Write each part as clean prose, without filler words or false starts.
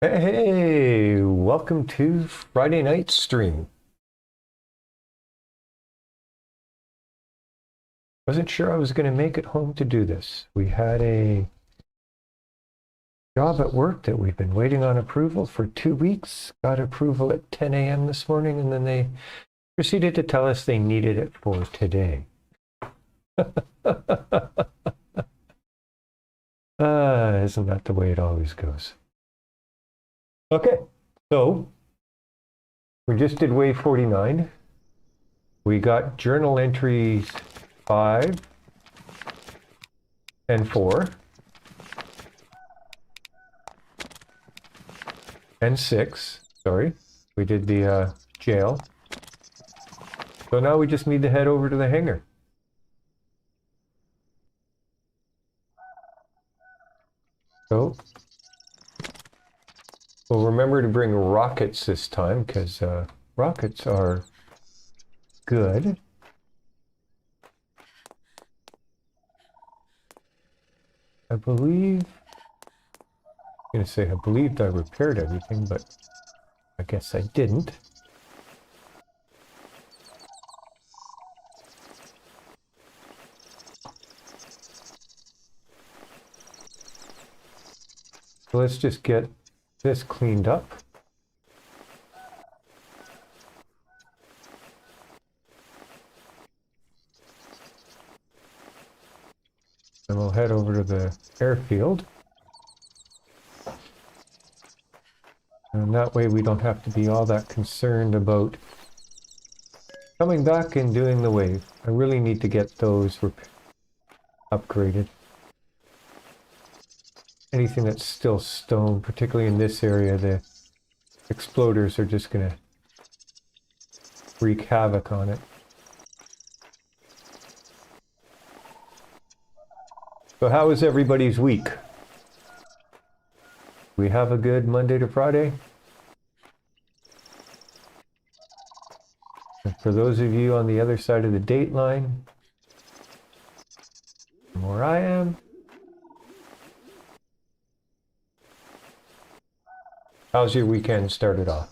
Hey, welcome to Friday night stream. Wasn't sure I was going to make it home to do this. We had a job at work that we've been waiting on approval for 2 weeks. Got approval at 10 a.m. this morning, and then they proceeded to tell us they needed it for today. Isn't that the way it always goes? Okay, so we just did wave 49. We got journal entries 5 and 4 and 6. Sorry, we did the jail. So now we just need to head over to the hangar. So we'll remember to bring rockets this time, because rockets are good. I believed I repaired everything, but I guess I didn't. So let's just get this cleaned up. And we'll head over to the airfield. And that way we don't have to be all that concerned about coming back and doing the wave. I really need to get those upgraded. Anything that's still stone, particularly in this area, the exploders are just going to wreak havoc on it. So how was everybody's week? We have a good Monday to Friday? And for those of you on the other side of the date line, from where I am, how's your weekend started off?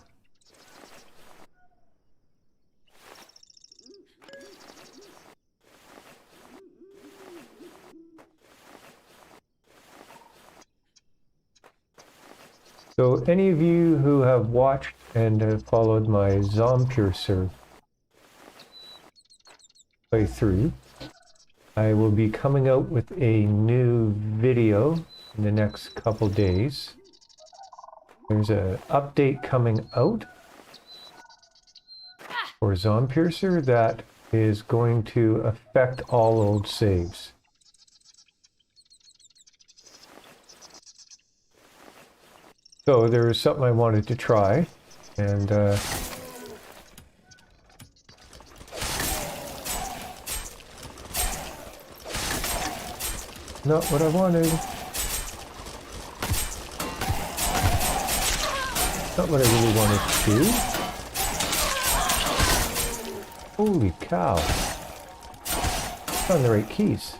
So any of you who have watched and have followed my Zompiercer playthrough, I will be coming out with a new video in the next couple days. There's an update coming out for Zompiercer that is going to affect all old saves. So there was something I wanted to try, and not what I wanted. Not what I really wanted to do. Holy cow. Found the right keys.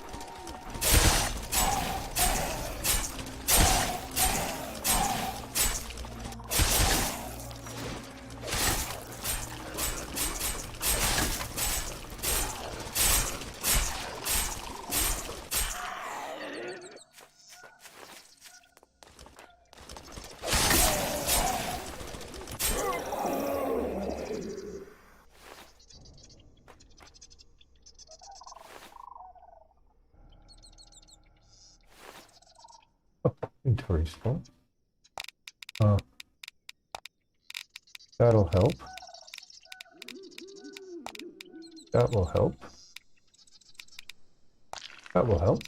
Inventory's full. That'll help. That will help. That will help.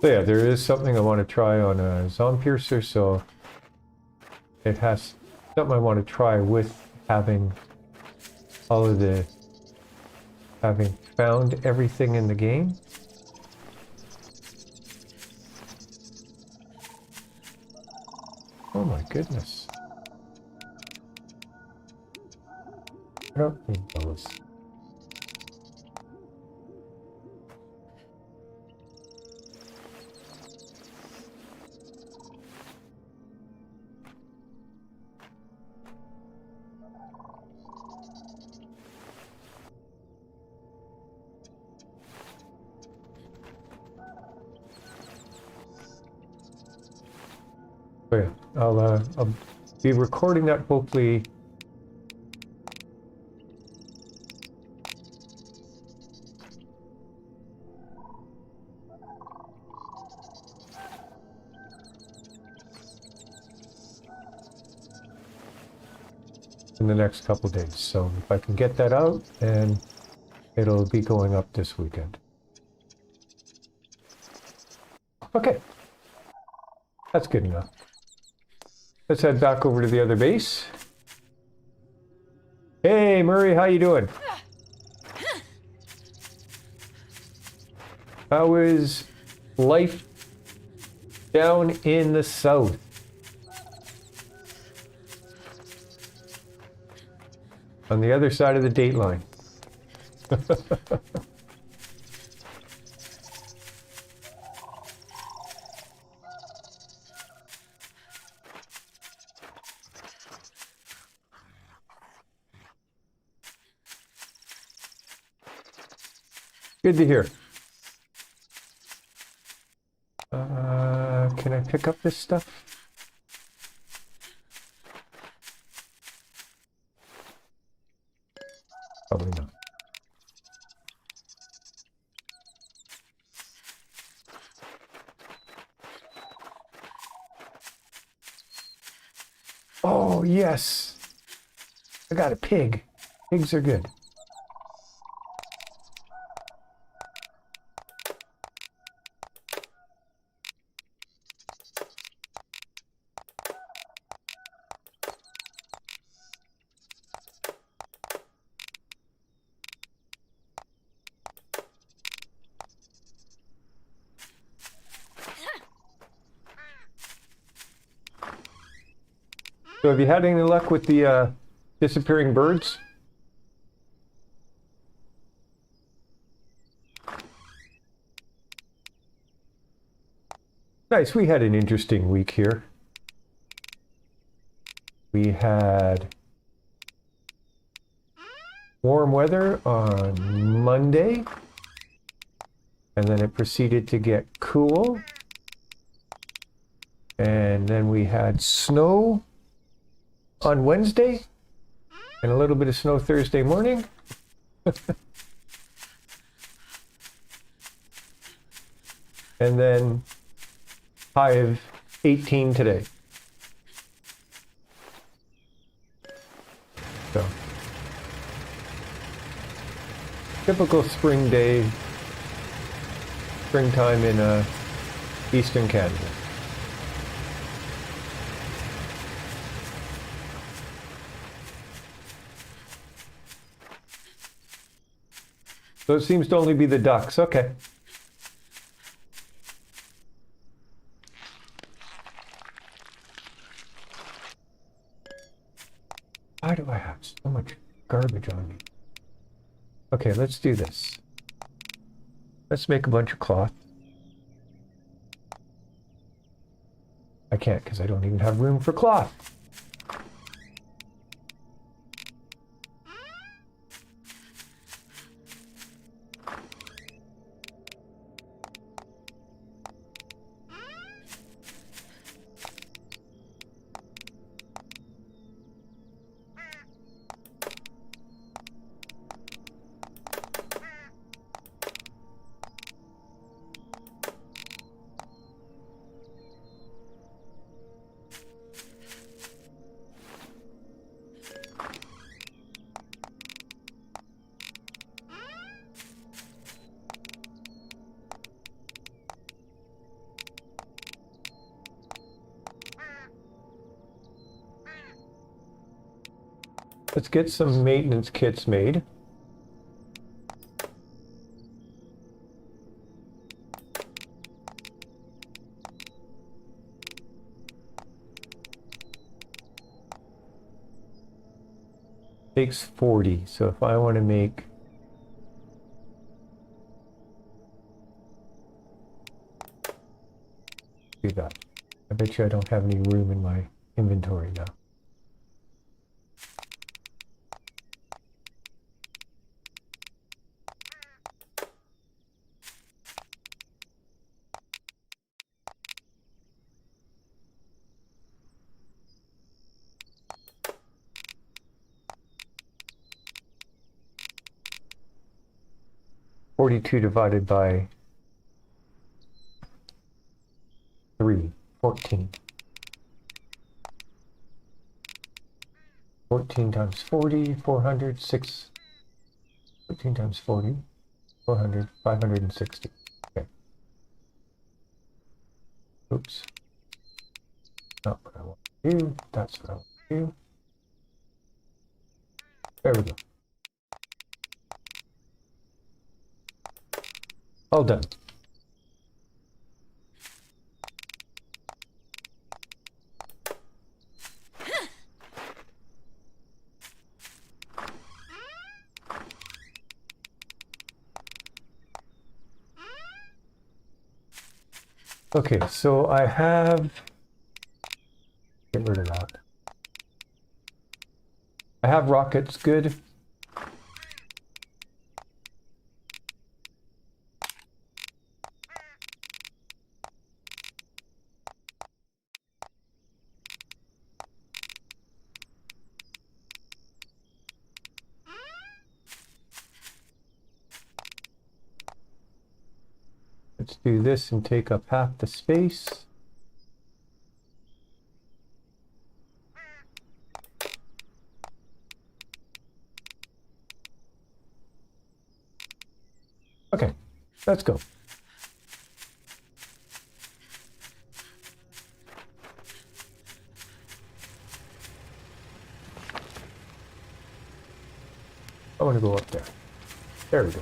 So yeah, there is something I want to try on a Zompiercer, so it has something I want to try with having all of the, having found everything in the game. Oh my goodness. I don't need those. Oh yeah, I'll be recording that hopefully. In the next couple days. So if I can get that out, and it'll be going up this weekend. Okay. That's good enough. Let's head back over to the other base. Hey, Murray, how you doing? How is life down in the south? On the other side of the date line. Good to hear. Can I pick up this stuff? Probably not. Oh, yes. I got a pig. Pigs are good. So have you had any luck with the disappearing birds? Nice, we had an interesting week here. We had warm weather on Monday, and then it proceeded to get cool. And then we had snow on Wednesday, and a little bit of snow Thursday morning. And then high of 18 today. So, typical spring day, springtime in Eastern Canada. So it seems to only be the ducks. Okay. Why do I have so much garbage on me? Okay, let's do this. Let's make a bunch of cloth. I can't because I don't even have room for cloth. Let's get some maintenance kits made. Takes 40, so if I want to make do that. I bet you I don't have any room in my inventory now. $42 divided by 3, 14. 14 times 40, 400, 6. 14 times 40, 400, 560. Okay. Oops. Not what I want to do. That's what I want to do. There we go. All done. Okay, so I have, get rid of that. I have rockets, good. Let's do this and take up half the space. Okay, let's go. I want to go up there. There we go.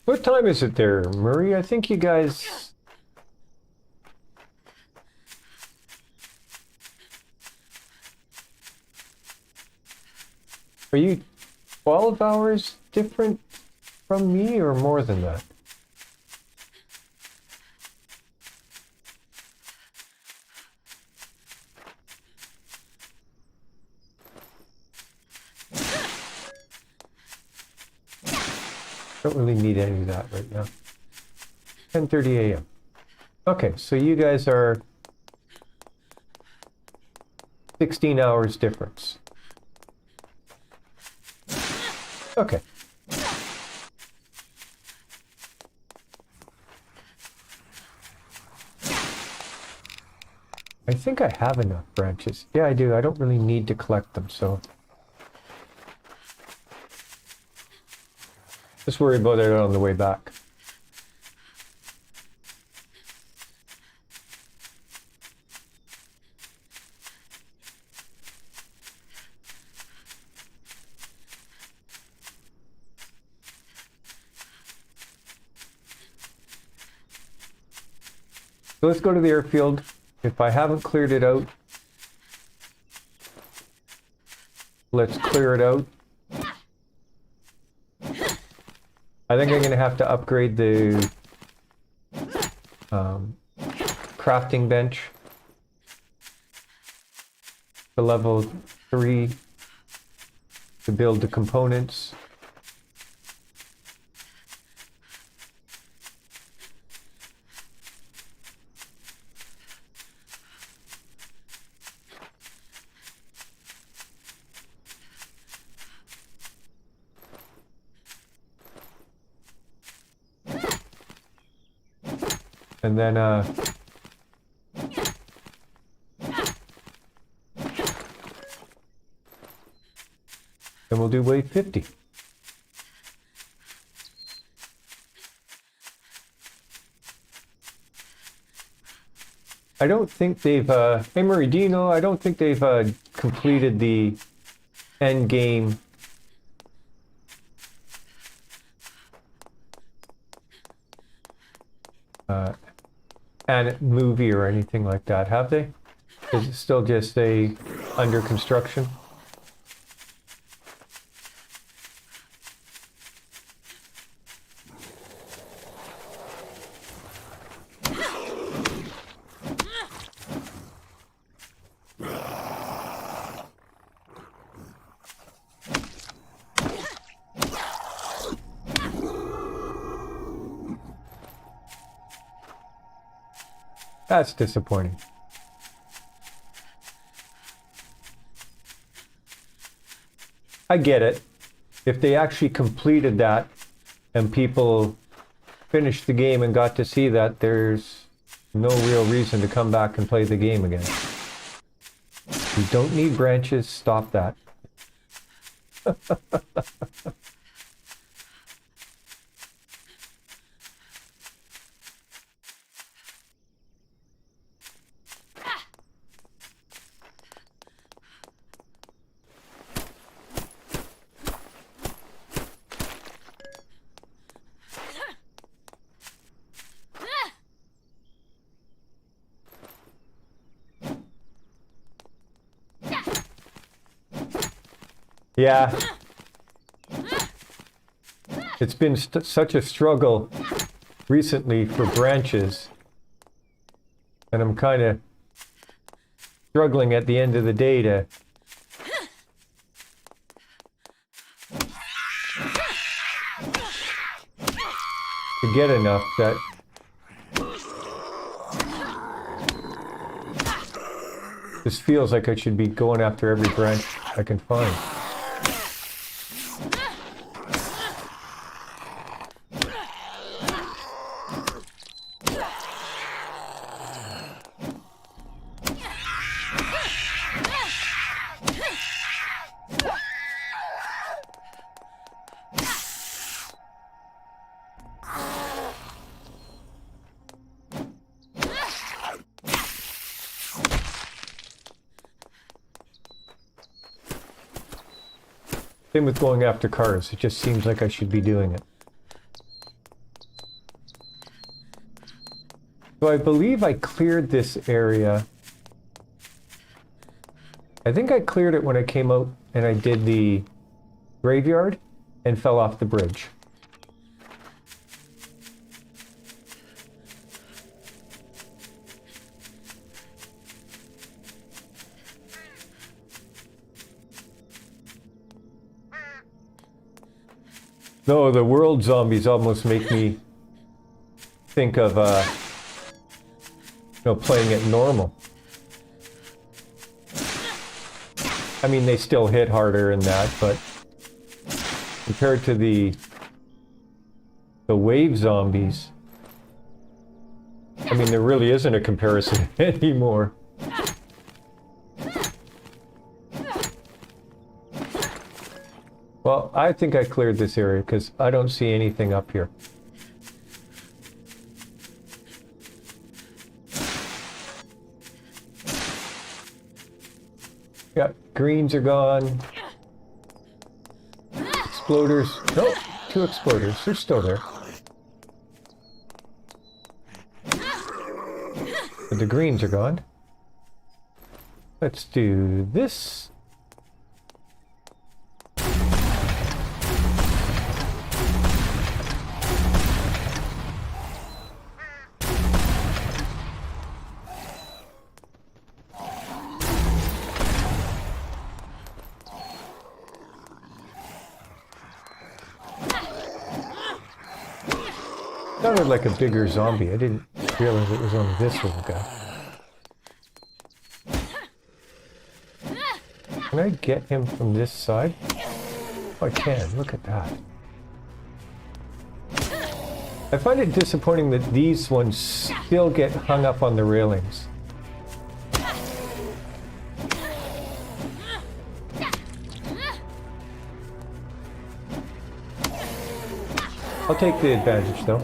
What time is it there, Murray? I think you guys... Are you 12 hours different from me or more than that? Don't really need any of that right now. 10:30 a.m. Okay, so you guys are 16 hours difference. Okay. I think I have enough branches. Yeah, I do. I don't really need to collect them, so... Just worry about it on the way back. So let's go to the airfield. If I haven't cleared it out, let's clear it out. I think I'm going to have to upgrade the crafting bench to level 3 to build the components. And then then we'll do wave 50. I don't think they've, hey Meridino, I don't think they've completed the end game and movie or anything like that, have they? Is it still just a under construction? That's disappointing. I get it. If they actually completed that and people finished the game and got to see that, there's no real reason to come back and play the game again. You don't need branches, stop that. Yeah. It's been such a struggle recently for branches. And I'm kind of struggling at the end of the day to get enough that this feels like I should be going after every branch I can find. Same with going after cars. It just seems like I should be doing it. So I believe I cleared this area. I think I cleared it when I came out and I did the graveyard and fell off the bridge. No, the world zombies almost make me think of, playing it normal. I mean, they still hit harder in that, but compared to the wave zombies, I mean, there really isn't a comparison anymore. Well, I think I cleared this area because I don't see anything up here. Yeah, greens are gone. Exploders. Nope, 2 exploders. They're still there. But the greens are gone. Let's do this. Sounded like a bigger zombie. I didn't realize it was only this little guy. Can I get him from this side? Oh, I can. Look at that. I find it disappointing that these ones still get hung up on the railings. I'll take the advantage though.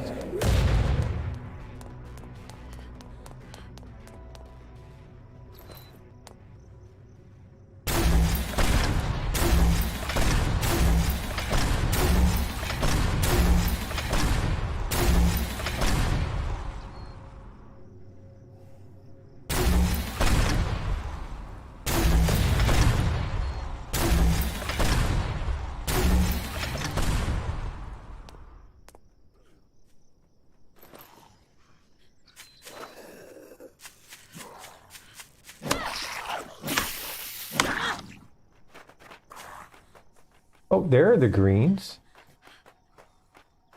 Oh, there are the greens.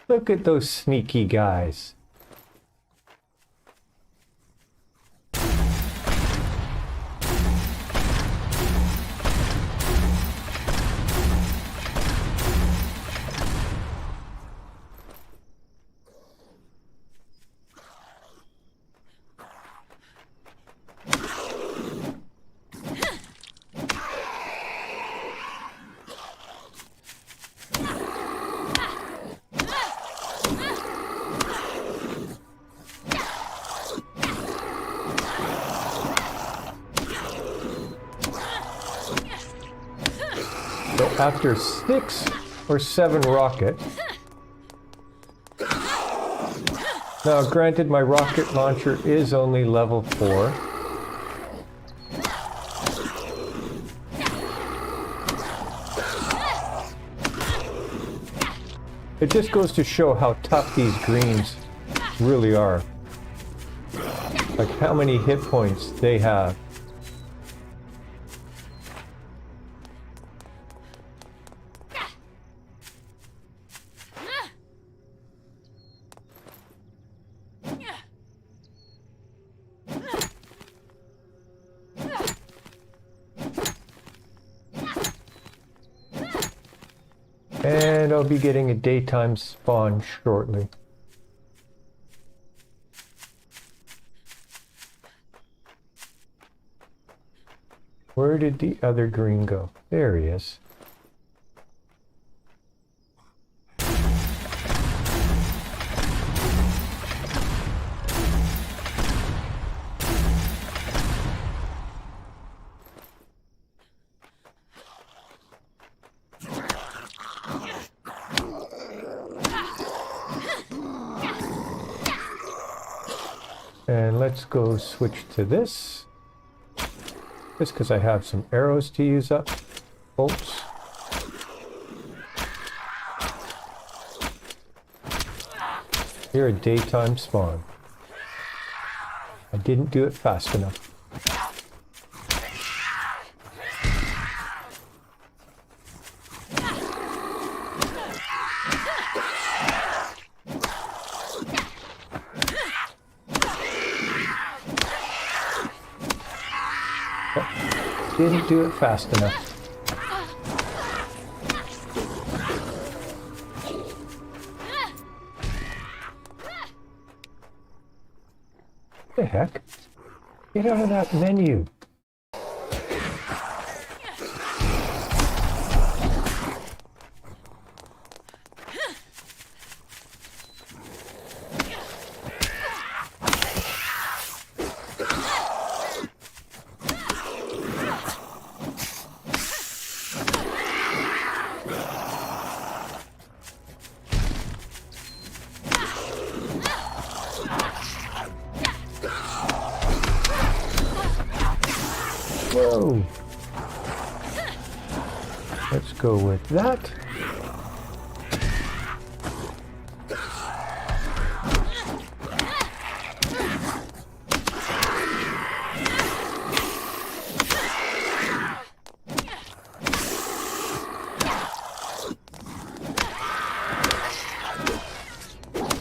Look at those sneaky guys. So after 6 or 7 rockets, now granted my rocket launcher is only level 4. It just goes to show how tough these greens really are. Like how many hit points they have. And I'll be getting a daytime spawn shortly. Where did the other green go? There he is. And let's go switch to this. Just because I have some arrows to use up. Bolts. You're a daytime spawn. I didn't do it fast enough. Didn't do it fast enough. What the heck? Get out of that menu. Whoa. Let's go with that.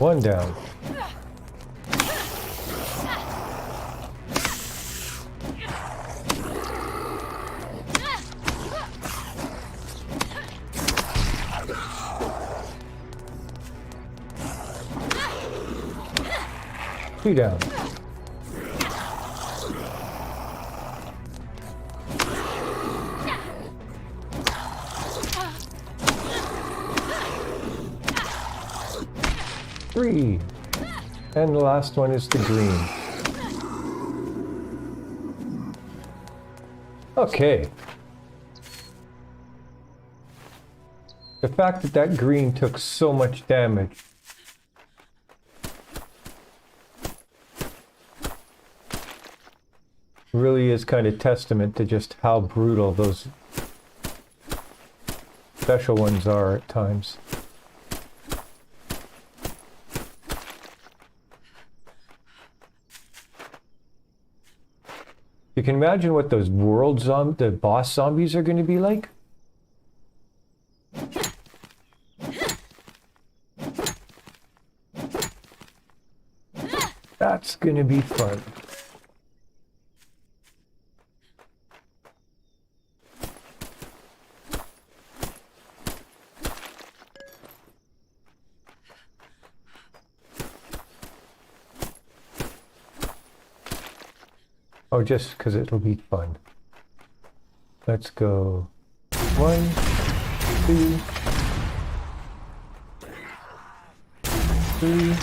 One down. Two down. 3. And the last one is the green. Okay. The fact that that green took so much damage really is kind of testament to just how brutal those special ones are at times. You can imagine what those the boss zombies are going to be like. That's going to be fun. Oh, just because it'll be fun. Let's go 1, 2, 3.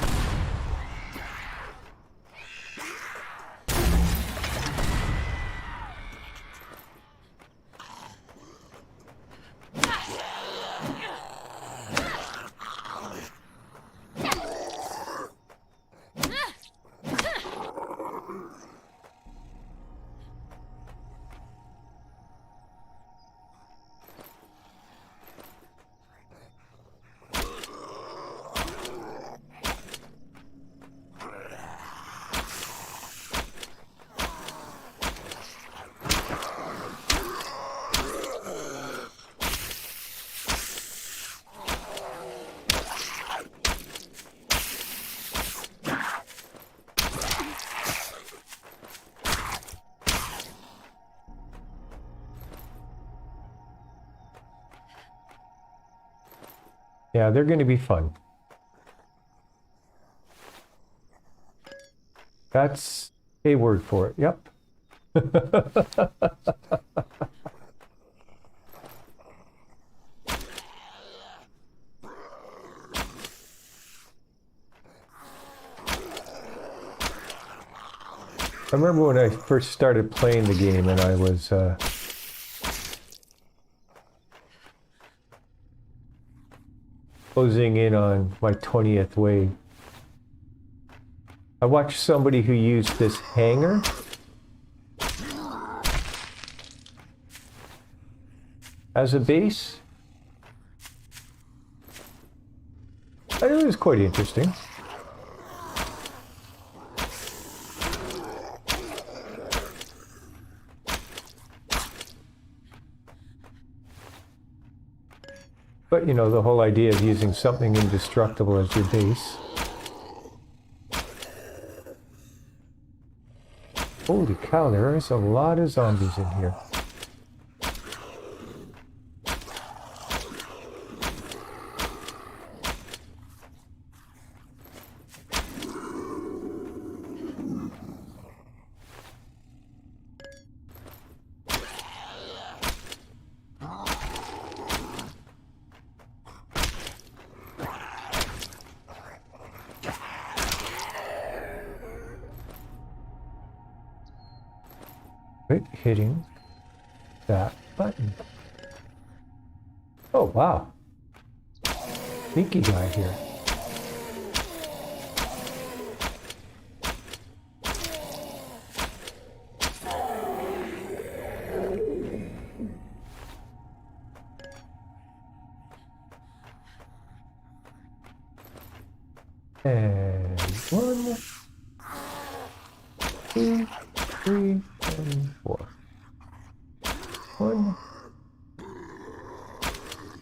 Yeah, they're going to be fun. That's a word for it. Yep. I remember when I first started playing the game and I was closing in on my 20th wave. I watched somebody who used this hanger as a base. I thought it was quite interesting. But, you know, the whole idea of using something indestructible as your base. Holy cow, there is a lot of zombies in here. Quit hitting that button. Oh, wow. Sneaky guy here. And 1, 2, 3, and 4. 1,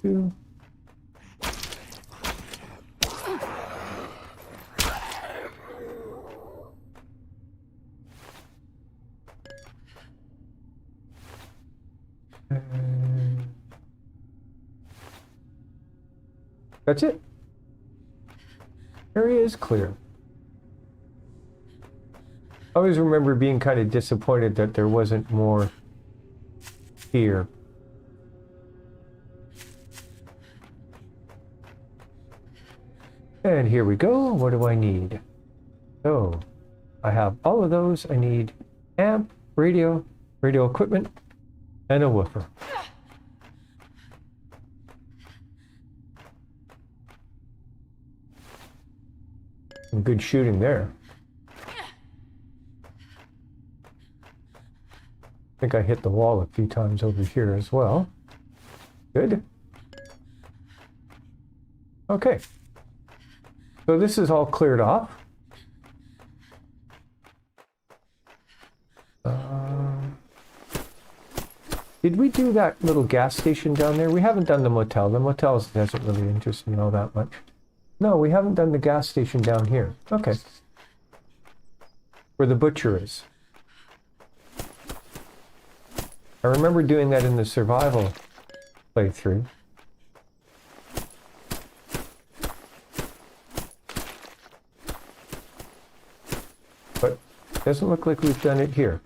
2. And that's it. Area is clear. I always remember being kind of disappointed that there wasn't more here. And here we go. What do I need? So I have all of those. I need amp, radio equipment, and a woofer. Some good shooting there. I think I hit the wall a few times over here as well. Good. Okay. So this is all cleared off. Did we do that little gas station down there? We haven't done the motel. The motel doesn't really interest me all that much. No, we haven't done the gas station down here. Okay. Where the butcher is. I remember doing that in the survival playthrough. But it doesn't look like we've done it here.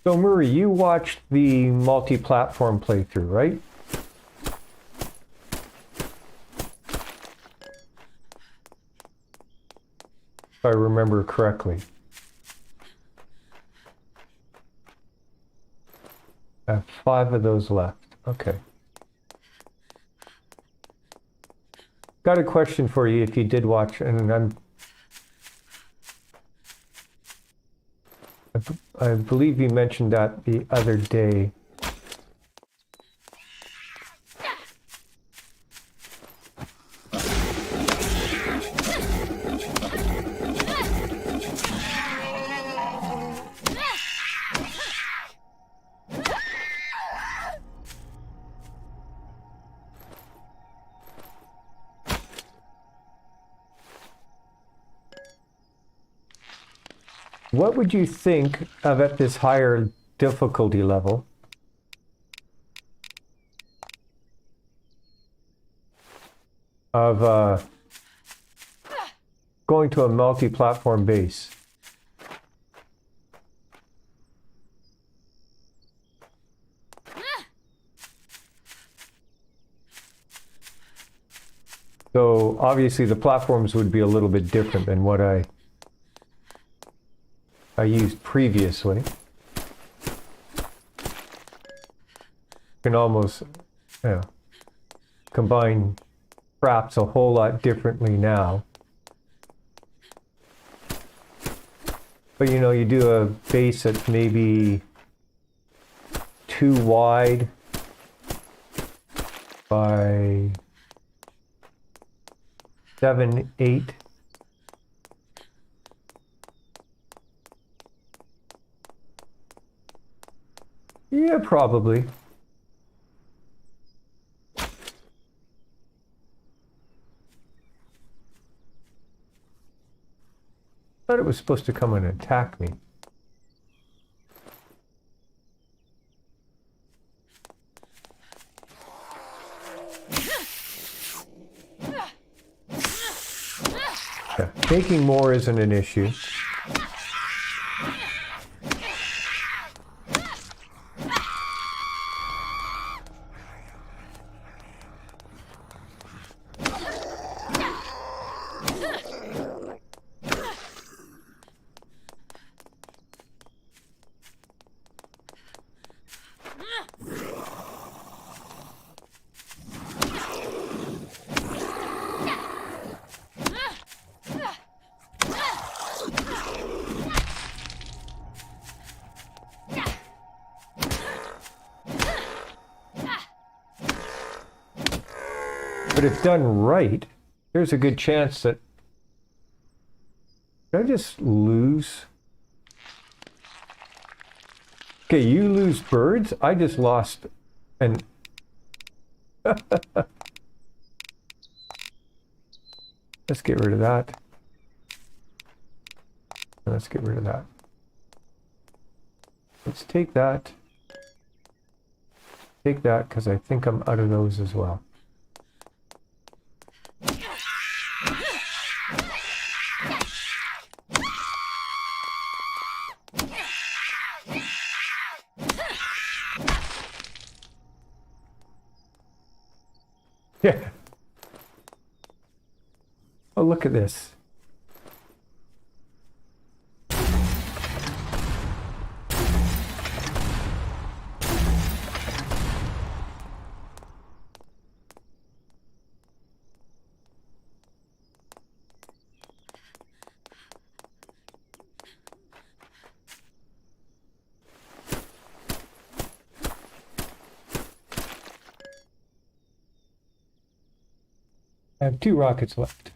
So Murray, you watched the multi-platform playthrough, right? If I remember correctly. I have 5 of those left. Okay. Got a question for you if you did watch, and I believe you mentioned that the other day. What would you think of at this higher difficulty level? Of going to a multi-platform base? So obviously the platforms would be a little bit different than what I used previously. You can almost combine traps a whole lot differently now. But you know, you do a base that's maybe 2 wide by 7, 8. Yeah, probably. Thought it was supposed to come and attack me. Yeah, making more isn't an issue. But if done right, there's a good chance that... Did I just lose? Okay, you lose birds. I just lost an... Let's get rid of that. And let's get rid of that. Let's take that. Take that, because I think I'm out of those as well. Yeah. Oh, look at this. I have 2 rockets left.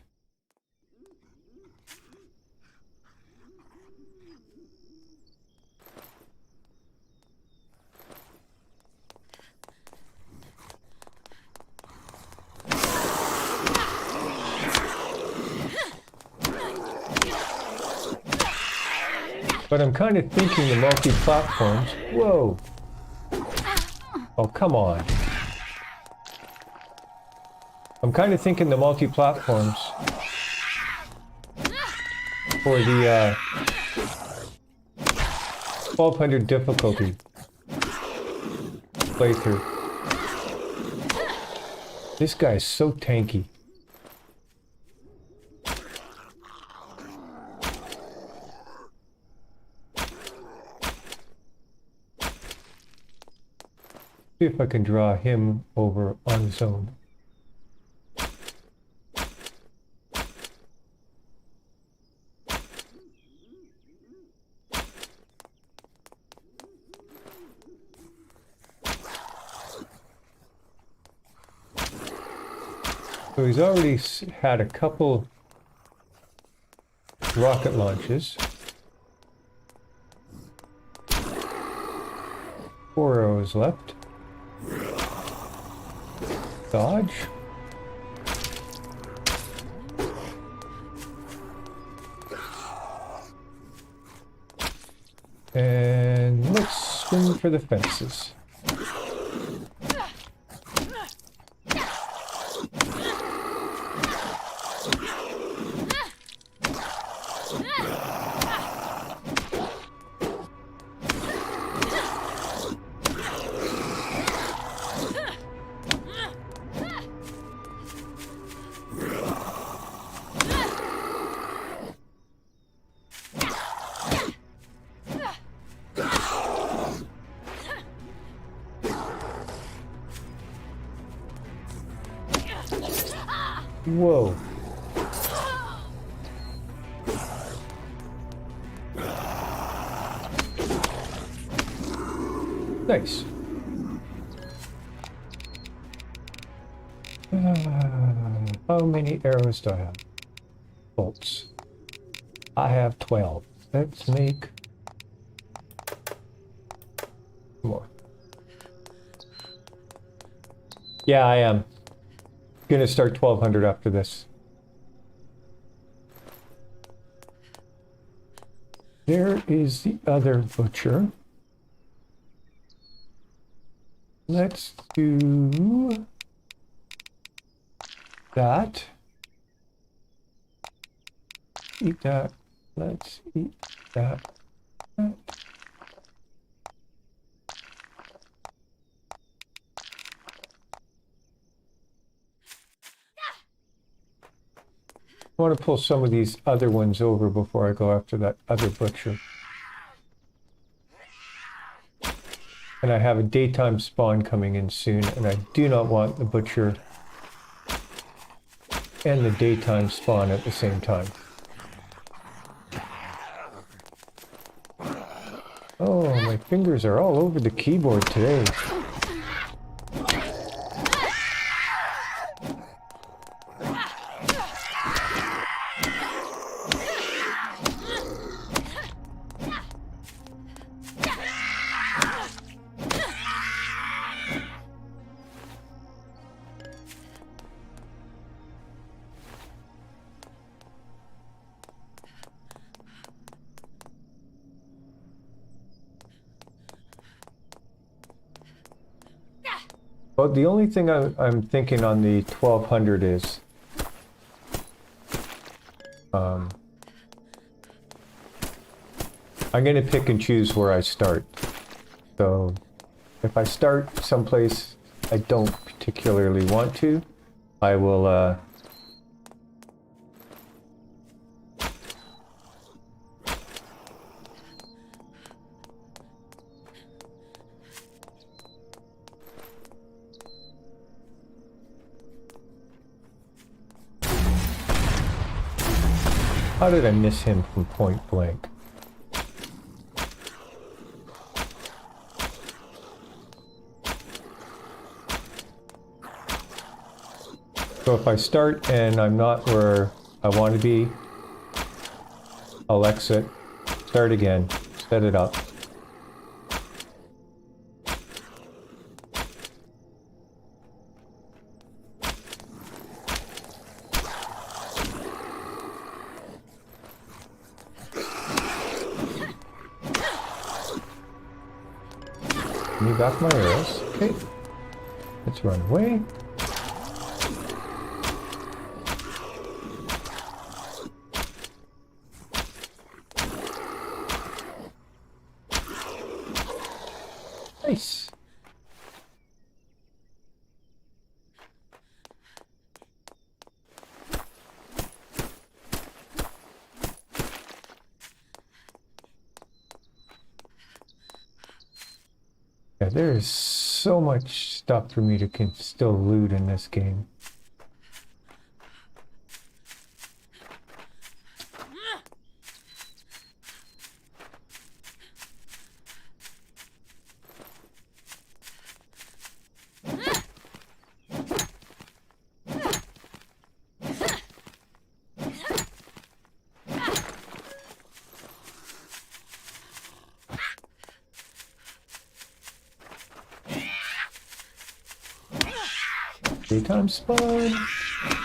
But I'm kind of thinking the multi-platforms. Whoa! Oh, come on. I'm kind of thinking the multi-platforms for the 1200 difficulty playthrough. This guy is so tanky. See if I can draw him over on his own. So he's already had a couple rocket launches. 4 arrows left. Dodge. And let's swing for the fences. Whoa. Nice. How many arrows do I have? Bolts. I have 12. Let's make more. Yeah, I am gonna start 1200 after this. There is the other butcher. Let's do that. Eat that. Let's eat that. I want to pull some of these other ones over before I go after that other butcher. And I have a daytime spawn coming in soon, and I do not want the butcher and the daytime spawn at the same time. Oh, my fingers are all over the keyboard today. Well, the only thing I'm thinking on the 1200 is I'm going to pick and choose where I start. So if I start someplace I don't particularly want to, I will how did I miss him from point blank? So if I start and I'm not where I want to be, I'll exit, start again, set it up. Give me back my arrows. Okay. Let's run away. Nice. Yeah, there is so much stuff for me to still loot in this game. Daytime spawn.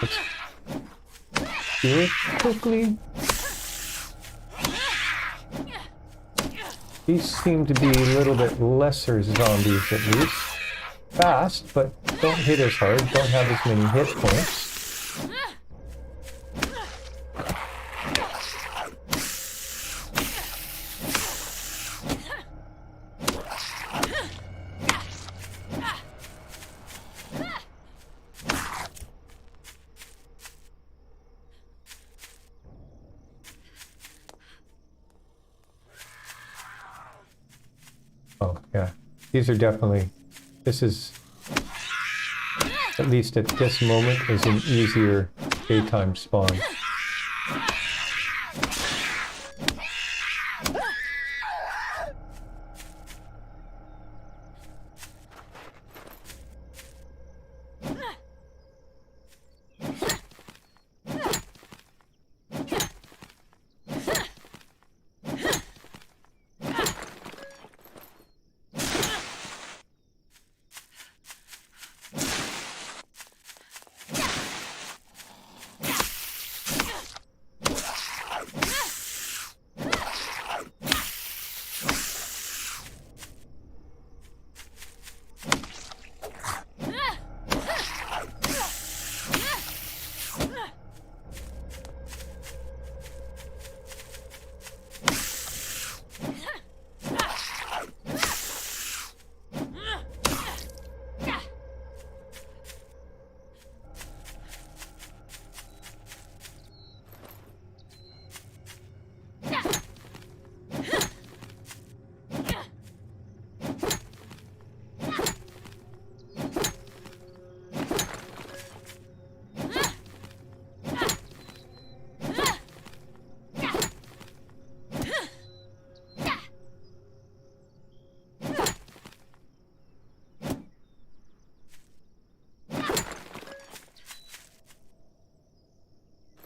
Let's do it quickly. These seem to be a little bit lesser zombies at least. Fast, but don't hit as hard, don't have as many hit points. Oh, yeah. These are definitely... This is... At least at this moment, is an easier daytime spawn.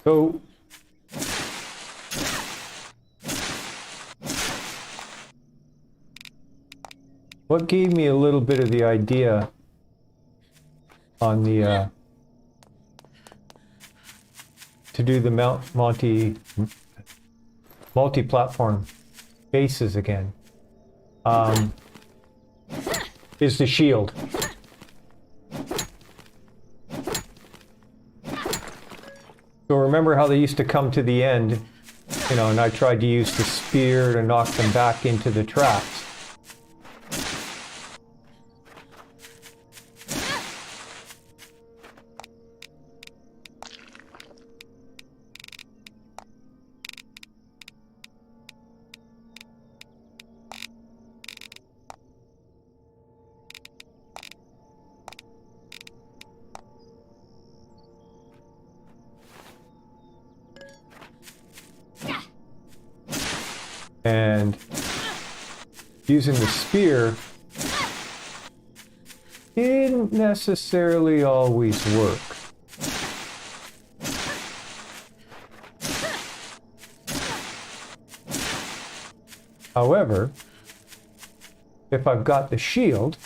So, what gave me a little bit of the idea on the to do the multi-platform bases again is the shield. So remember how they used to come to the end, you know, and I tried to use the spear to knock them back into the traps. And using the spear didn't necessarily always work. However, if I've got the shield,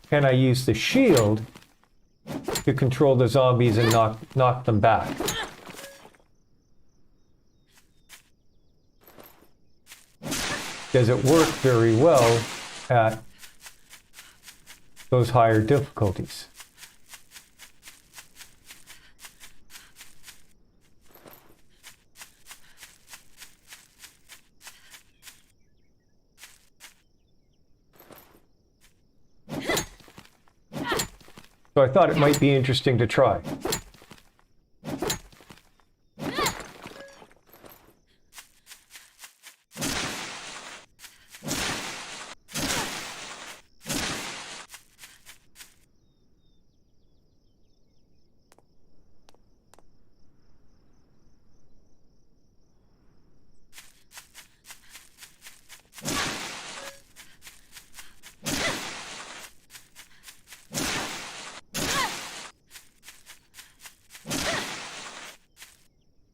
can I use the shield to control the zombies and knock them back? Does it work very well at those higher difficulties? So I thought it might be interesting to try.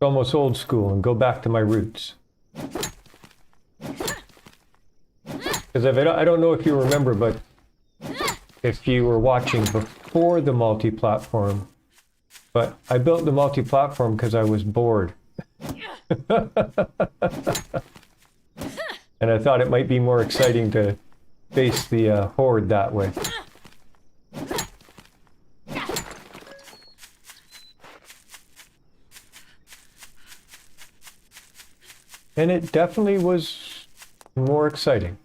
Almost old school and go back to my roots. Because I don't know if you remember, but if you were watching before the multi-platform, but I built the multi-platform because I was bored. And I thought it might be more exciting to face the horde that way. And it definitely was more exciting.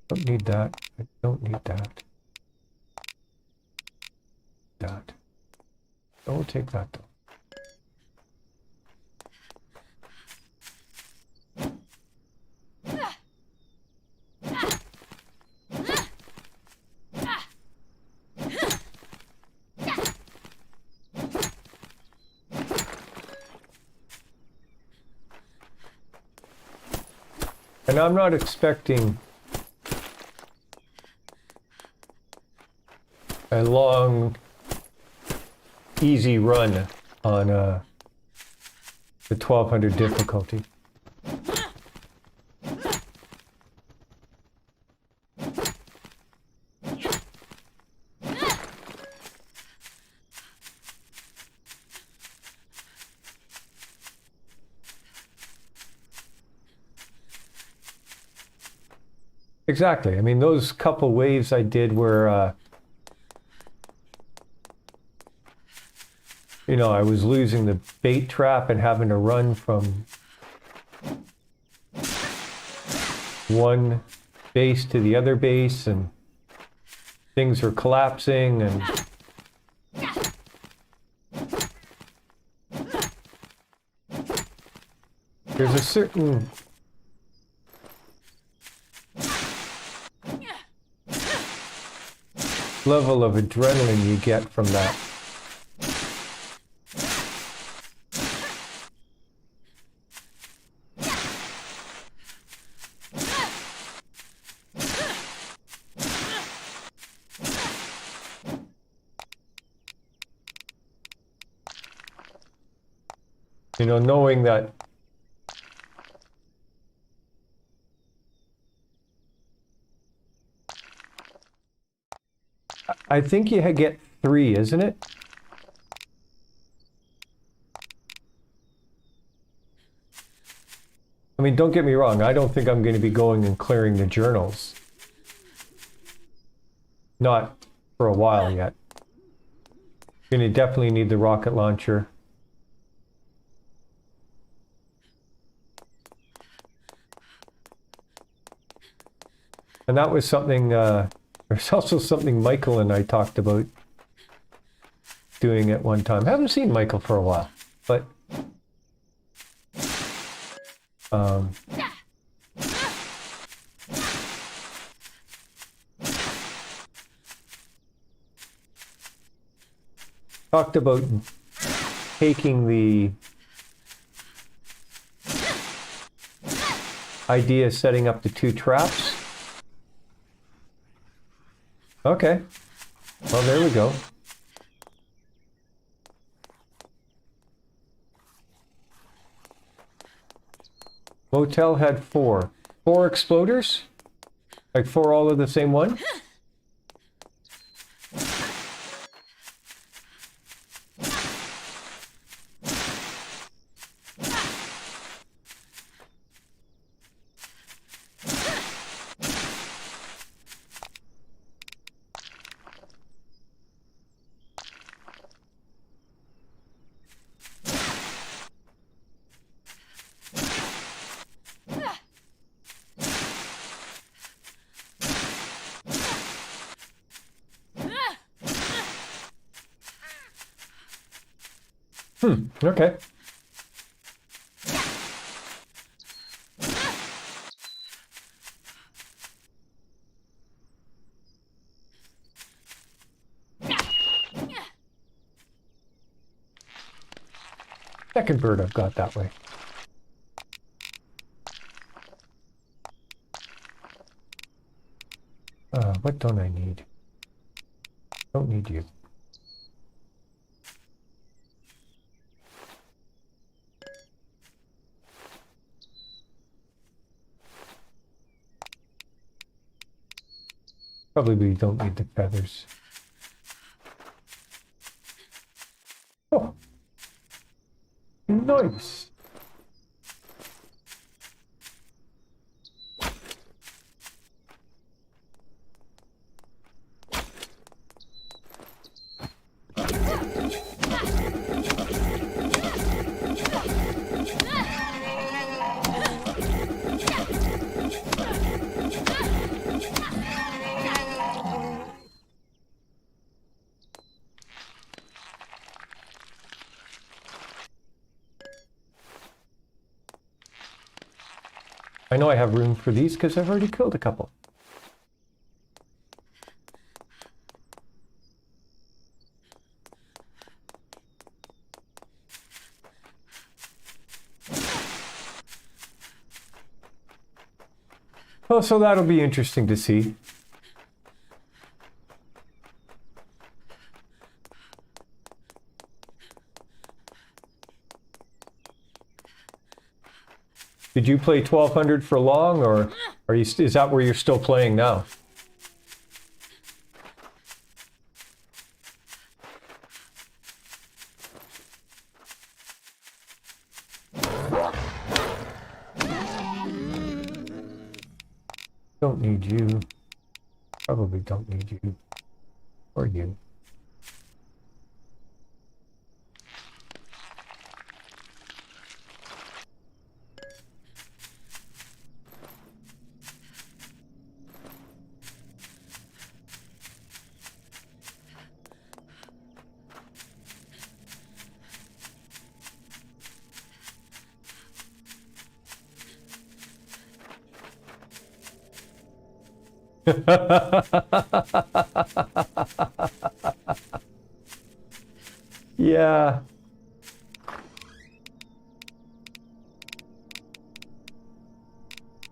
Don't need that. I don't need that. That. I will take that though. And I'm not expecting a long, easy run on the 1200 difficulty. Exactly. I mean, those couple waves I did were, you know, I was losing the bait trap and having to run from one base to the other base, and things were collapsing, and there's a certain level of adrenaline you get from that. You know, knowing that I think you get 3, isn't it? I mean, don't get me wrong, I don't think I'm going to be going and clearing the journals. Not for a while yet. Going to definitely need the rocket launcher. And that was something, there's also something Michael and I talked about doing at one time. I haven't seen Michael for a while, but talked about taking the idea of setting up the 2 traps. Okay. Well, there we go. Motel had 4. 4 exploders? Like 4 all of the same one? Okay. Second bird I've got that way. What don't I need? Don't need you. Probably don't need the feathers. Oh, nice. I know I have room for these because I've already killed a couple. Oh, so that'll be interesting to see. Did you play 1200 for long, or are you? Is that where you're still playing now? Don't need you. Probably don't need you. Or you. Yeah.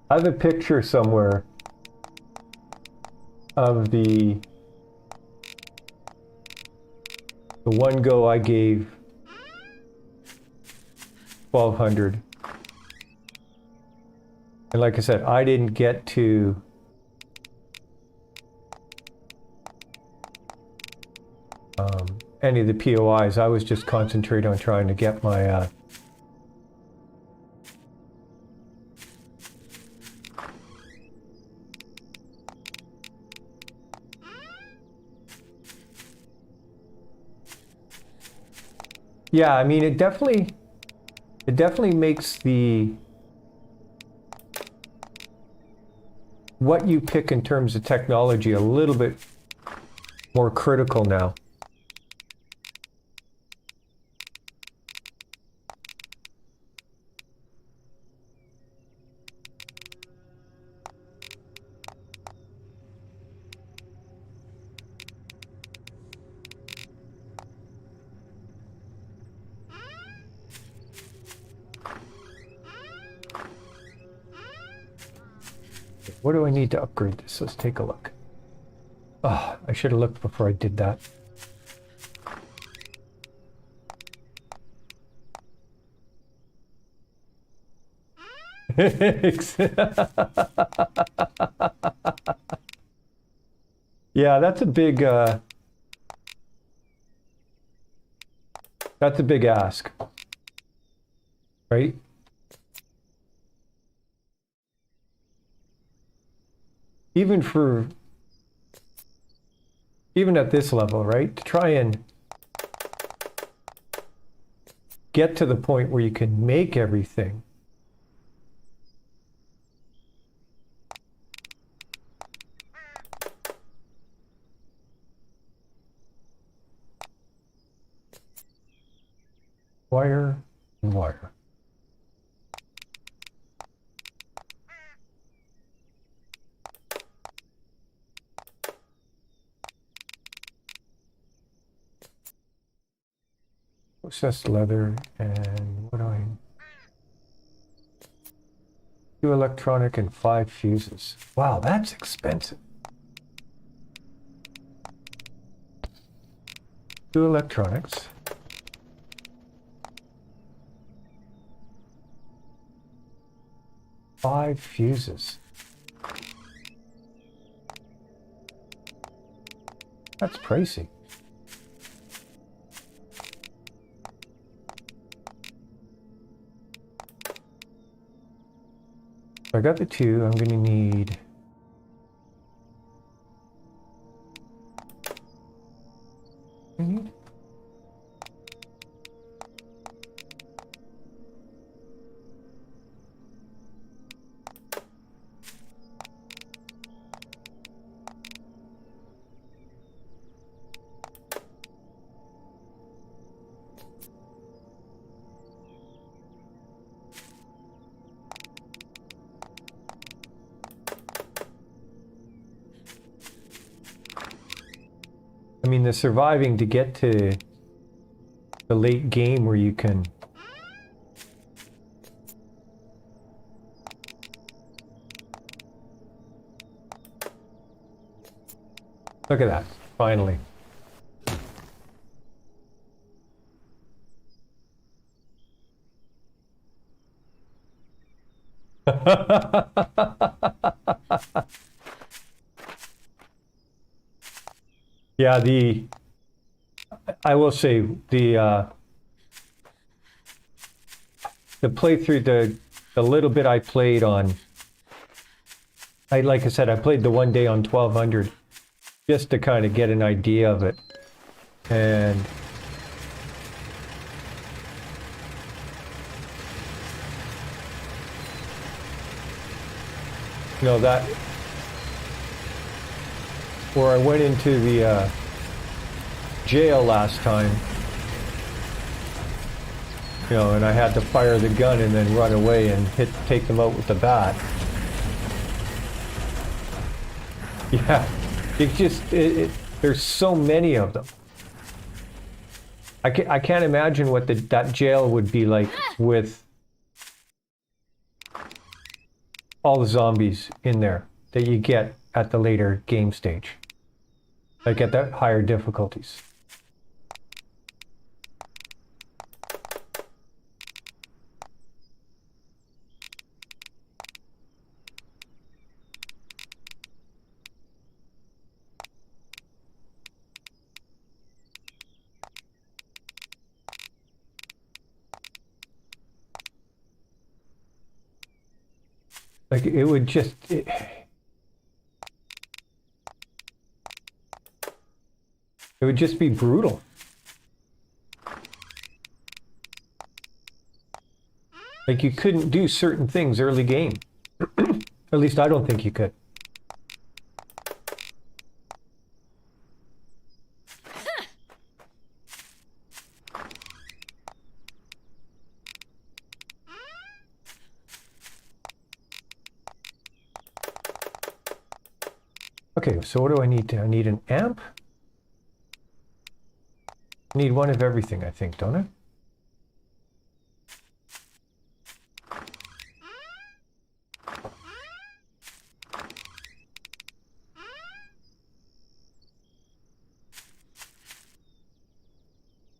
I have a picture somewhere of the one go I gave 1200. And like I said, I didn't get to any of the POIs. I was just concentrating on trying to get my yeah, I mean, it definitely makes the what you pick in terms of technology a little bit more critical now. What do I need to upgrade this? Let's take a look. Oh, I should have looked before I did that. Yeah, that's a big ask, right? Even at this level, right? To try and get to the point where you can make everything. Wire and wire. Processed leather and what do I... 2 electronic and 5 fuses. Wow, that's expensive. 2 electronics. Five fuses. That's pricey. I got the 2. I'm going to need... I mean, the surviving to get to the late game where you can... Look at that, finally. Yeah, I will say the playthrough, the little bit I played on, like I said, I played the one day on 1200 just to kind of get an idea of it. And you know that where I went into the jail last time, you know, and I had to fire the gun and then run away and take them out with the bat. Yeah, there's so many of them. I can't imagine what that jail would be like with all the zombies in there that you get at the later game stage. Like at the higher difficulties. Like it would just... It would just be brutal. Like you couldn't do certain things early game. At least I don't think you could. Okay, so what do I need? I need an amp. I need one of everything, I think, don't I?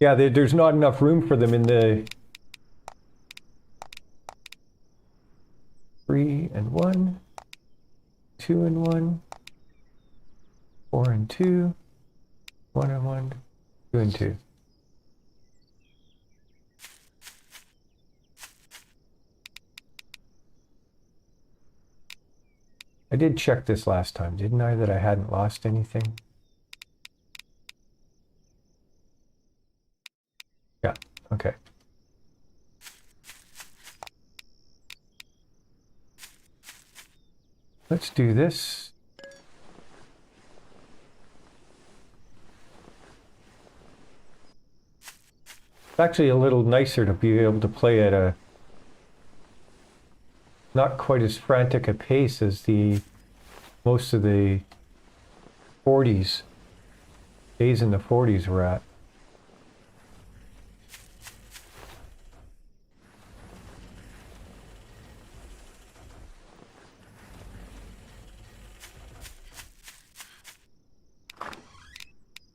Yeah, there's not enough room for them in the 3 and 1, 2 and 1, 4 and 2, 1 and 1, 2 and 2. I did check this last time, didn't I, that I hadn't lost anything? Yeah, okay. Let's do this. It's actually a little nicer to be able to play at a not quite as frantic a pace as the most of the 40s, days in the 40s were at.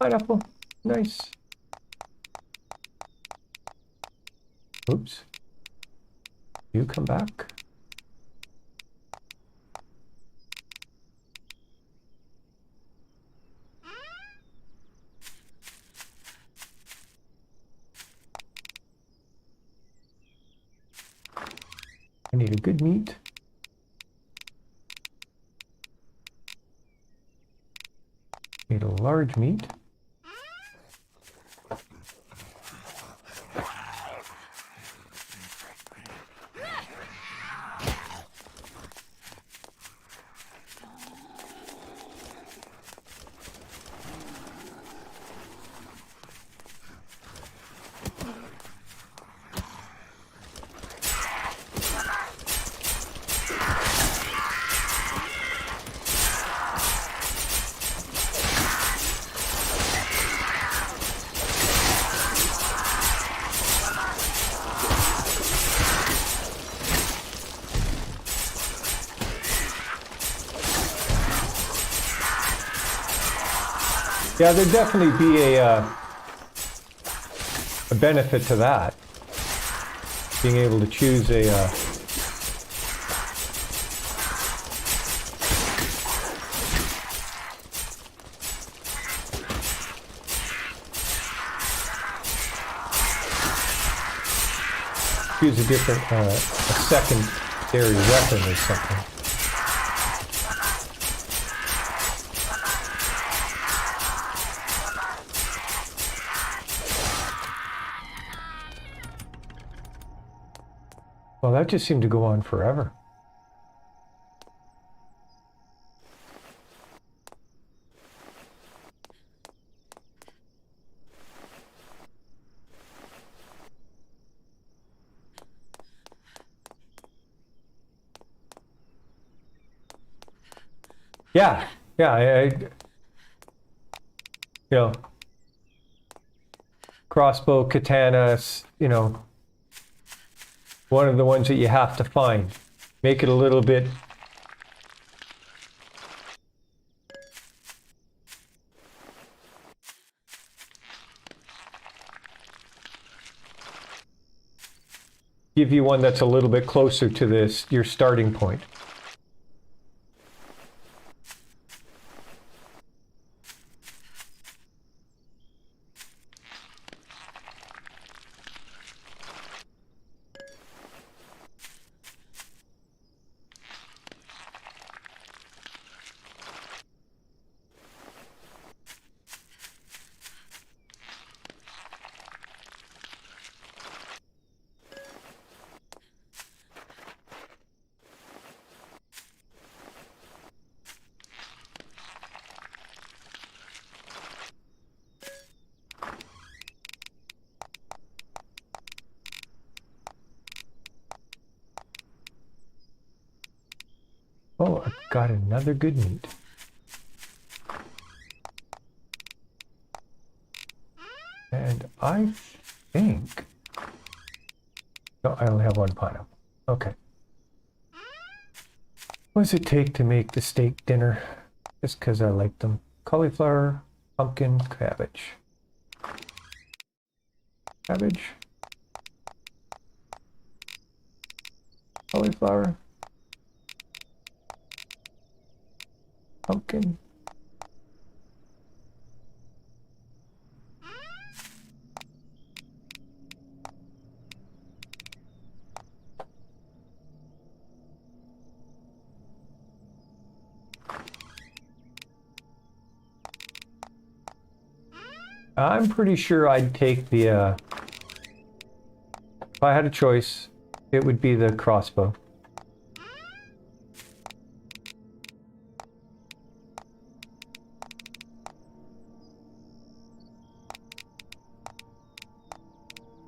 Pineapple, nice. Oops. You come back. I need a good meat. Need a large meat. Yeah, there'd definitely be a benefit to that. Being able to choose a different, a secondary weapon or something. Well, that just seemed to go on forever. Yeah, you know, crossbow, katana, you know, one of the ones that you have to find. Make it a little bit give you one that's a little bit closer to this, your starting point. Oh, I got another good meat. And I think... No, I only have one pineapple. Okay. What does it take to make the steak dinner? Just because I like them. Cauliflower, pumpkin, cabbage. cabbage, cauliflower, pumpkin. I'm pretty sure I'd take the, if I had a choice, it would be the crossbow.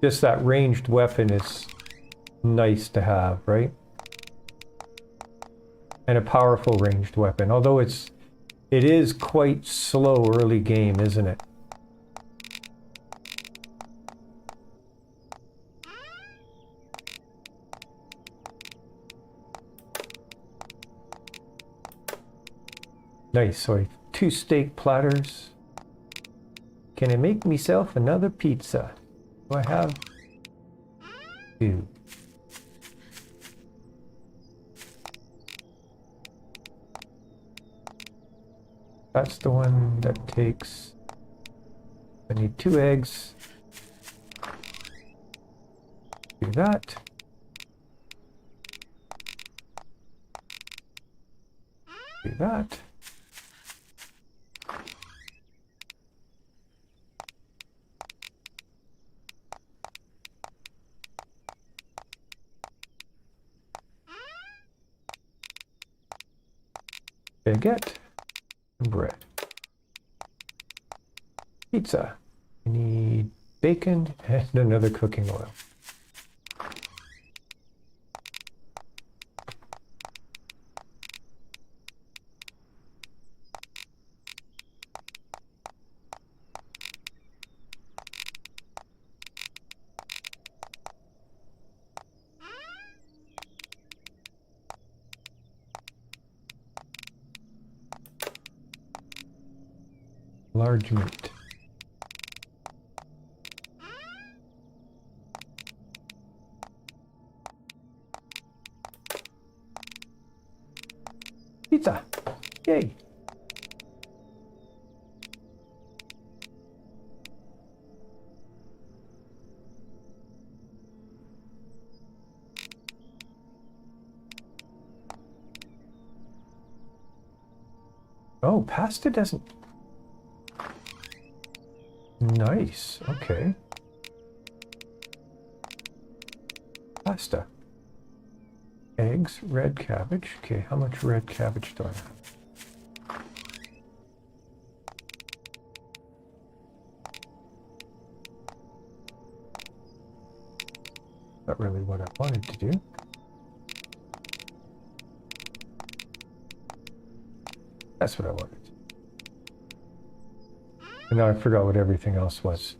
Just that ranged weapon is nice to have, right? And a powerful ranged weapon, although it is quite slow early game, isn't it? Nice, so I have 2 steak platters. Can I make myself another pizza? Do I have 2? That's the one that takes... I need 2 eggs. Do that. Do that. Baguette and bread. Pizza. We need bacon and another cooking oil. Large meat. Pizza! Yay! Oh, pasta doesn't... Nice, okay. Pasta. Eggs, red cabbage. Okay, how much red cabbage do I have? Not really what I wanted to do. That's what I wanted. And now I forgot what everything else was.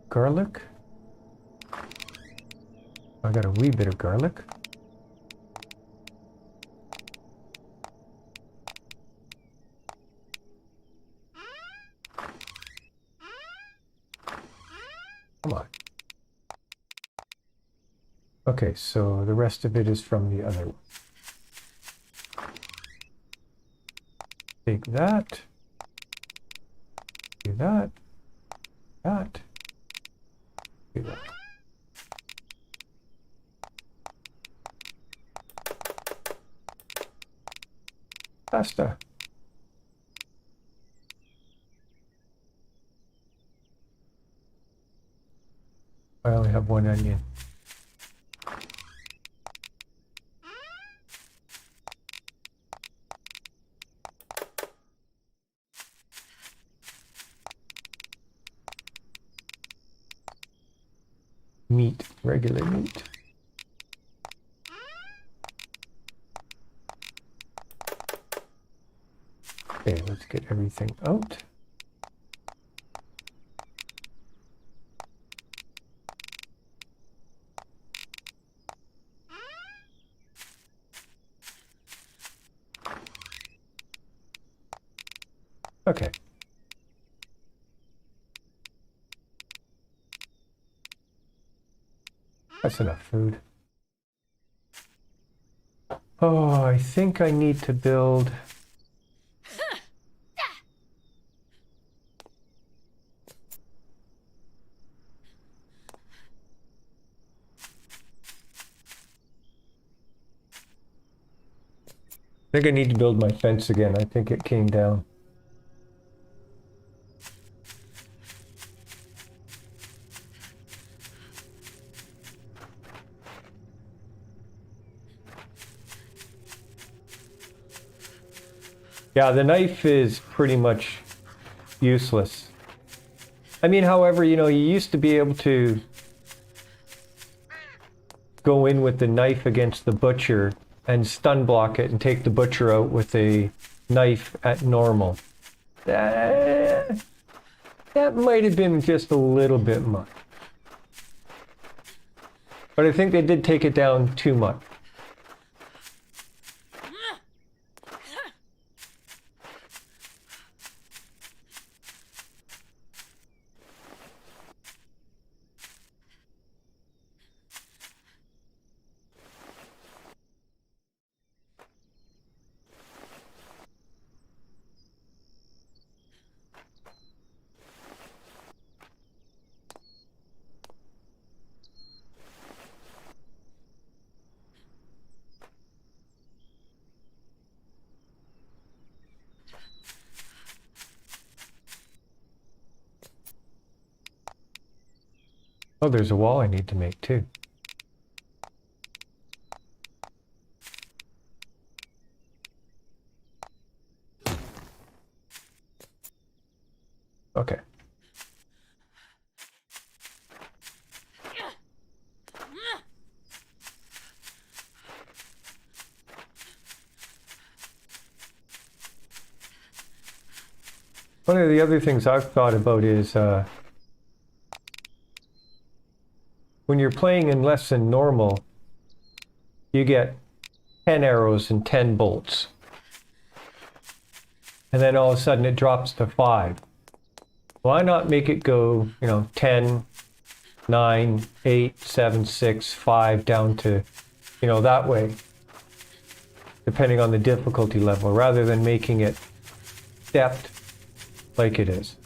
Garlic. I got a wee bit of garlic. Come on. Okay, so the rest of it is from the other one. Take that. Do that. That. Do that. Pasta. I only have 1 onion. Meat, regular meat. Okay, let's get everything out. Okay. That's enough food. Oh, I think I need to build... I think I need to build my fence again. I think it came down. Yeah, the knife is pretty much useless. I mean, however, you know, you used to be able to go in with the knife against the butcher and stun block it and take the butcher out with a knife at normal. That might have been just a little bit much. But I think they did take it down too much. Oh, there's a wall I need to make too. Okay. One of the other things I've thought about is when you're playing in less than normal, you get 10 arrows and 10 bolts. And then all of a sudden it drops to 5. Why not make it go, you know, 10, 9, 8, 7, 6, 5 down to, you know, that way, depending on the difficulty level, rather than making it stepped like it is.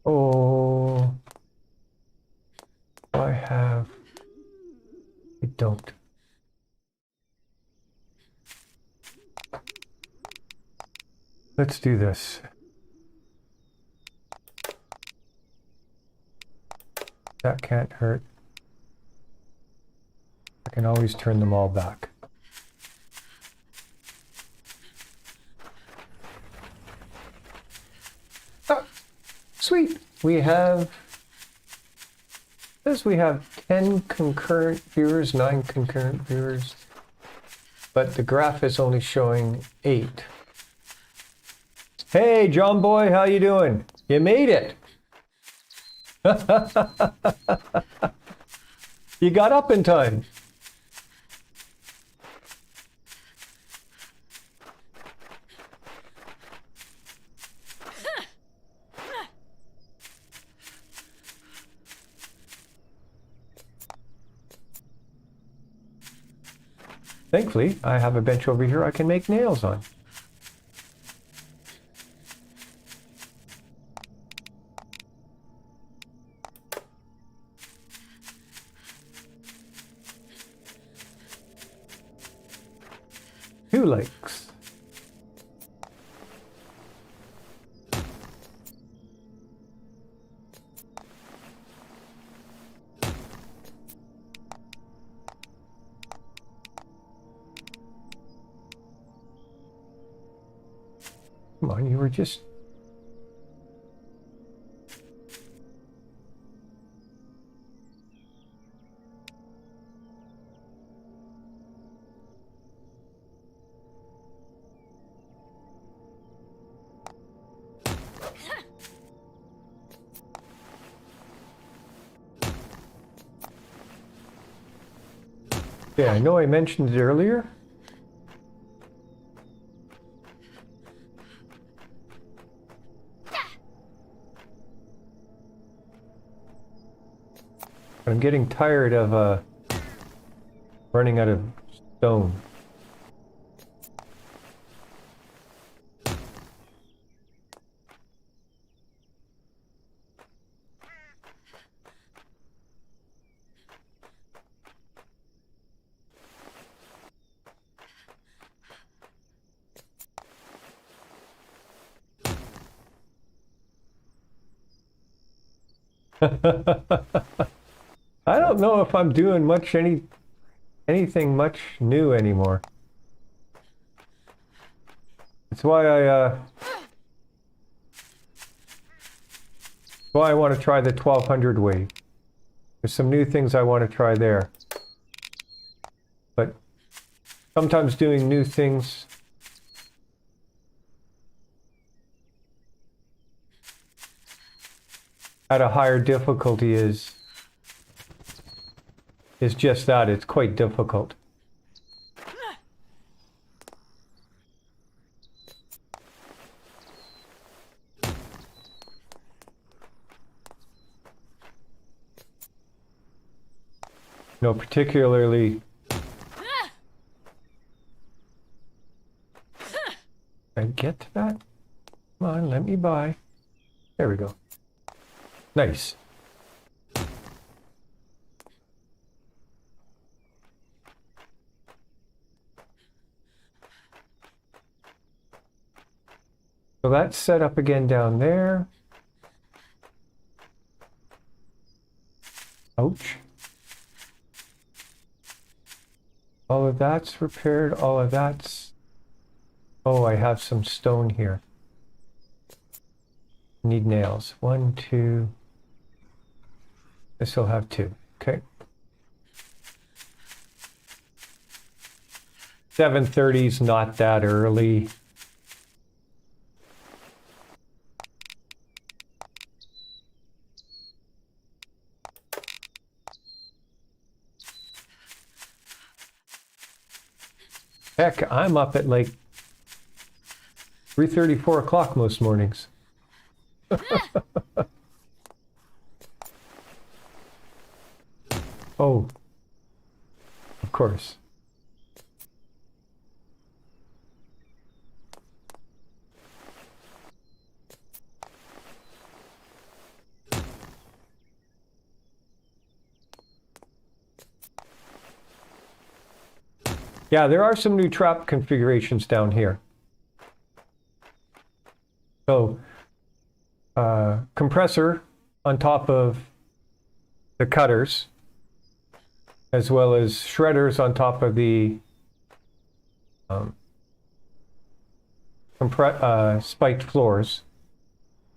Oh, I have. I don't. Let's do this. That can't hurt. I can always turn them all back. Ah, sweet. We have... This we have 10 concurrent viewers, 9 concurrent viewers, but the graph is only showing 8. Hey, John Boy, how you doing? You made it. You got up in time. Thankfully, I have a bench over here I can make nails on. Two lakes. Come on, you were just... Yeah, I know I mentioned it earlier. I'm getting tired of running out of stone. I don't know if I'm doing much anything much new anymore. That's why I want to try the 1200 way. There's some new things I want to try there. But sometimes doing new things at a higher difficulty is just that. It's quite difficult. No, particularly... I get to that? Come on, let me buy. There we go. Nice. So that's set up again down there. Ouch. All of that's repaired, all of that's... Oh, I have some stone here. Need nails. 1, 2... This will have 2. Okay. 7:30's not that early. Heck, I'm up at like 3:30, 4 o'clock most mornings. Oh, of course. Yeah, there are some new trap configurations down here. So, compressor on top of the cutters, as well as shredders on top of the spiked floors.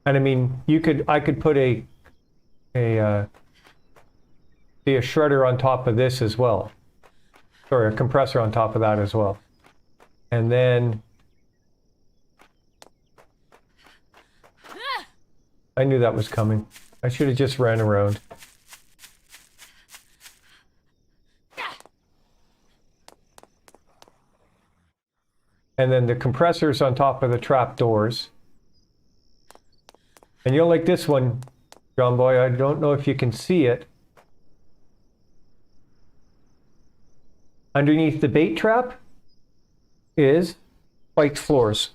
And I mean, I could put a see a shredder on top of this as well. Sorry, a compressor on top of that as well. And then I knew that was coming. I should have just ran around. And then the compressors on top of the trap doors. And you'll like this one, John Boy. I don't know if you can see it. Underneath the bait trap is spiked floors.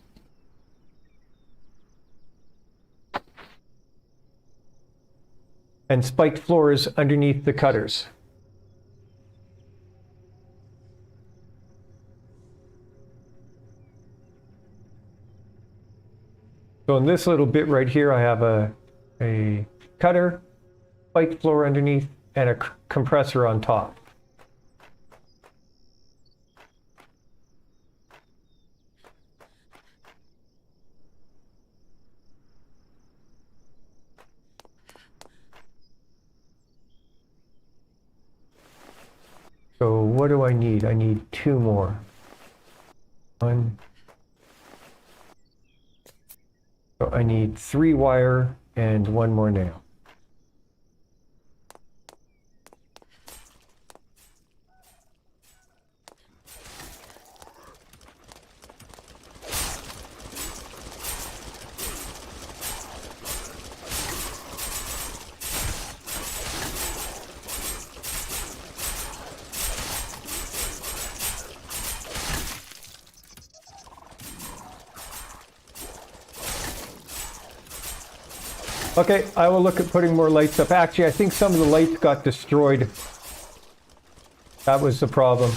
And spiked floors underneath the cutters. So in this little bit right here, I have a cutter, spiked floor underneath, and a compressor on top. So what do I need? I need 2 more. One. So I need 3 wire and 1 more nail. Okay, I will look at putting more lights up. Actually, I think some of the lights got destroyed. That was the problem.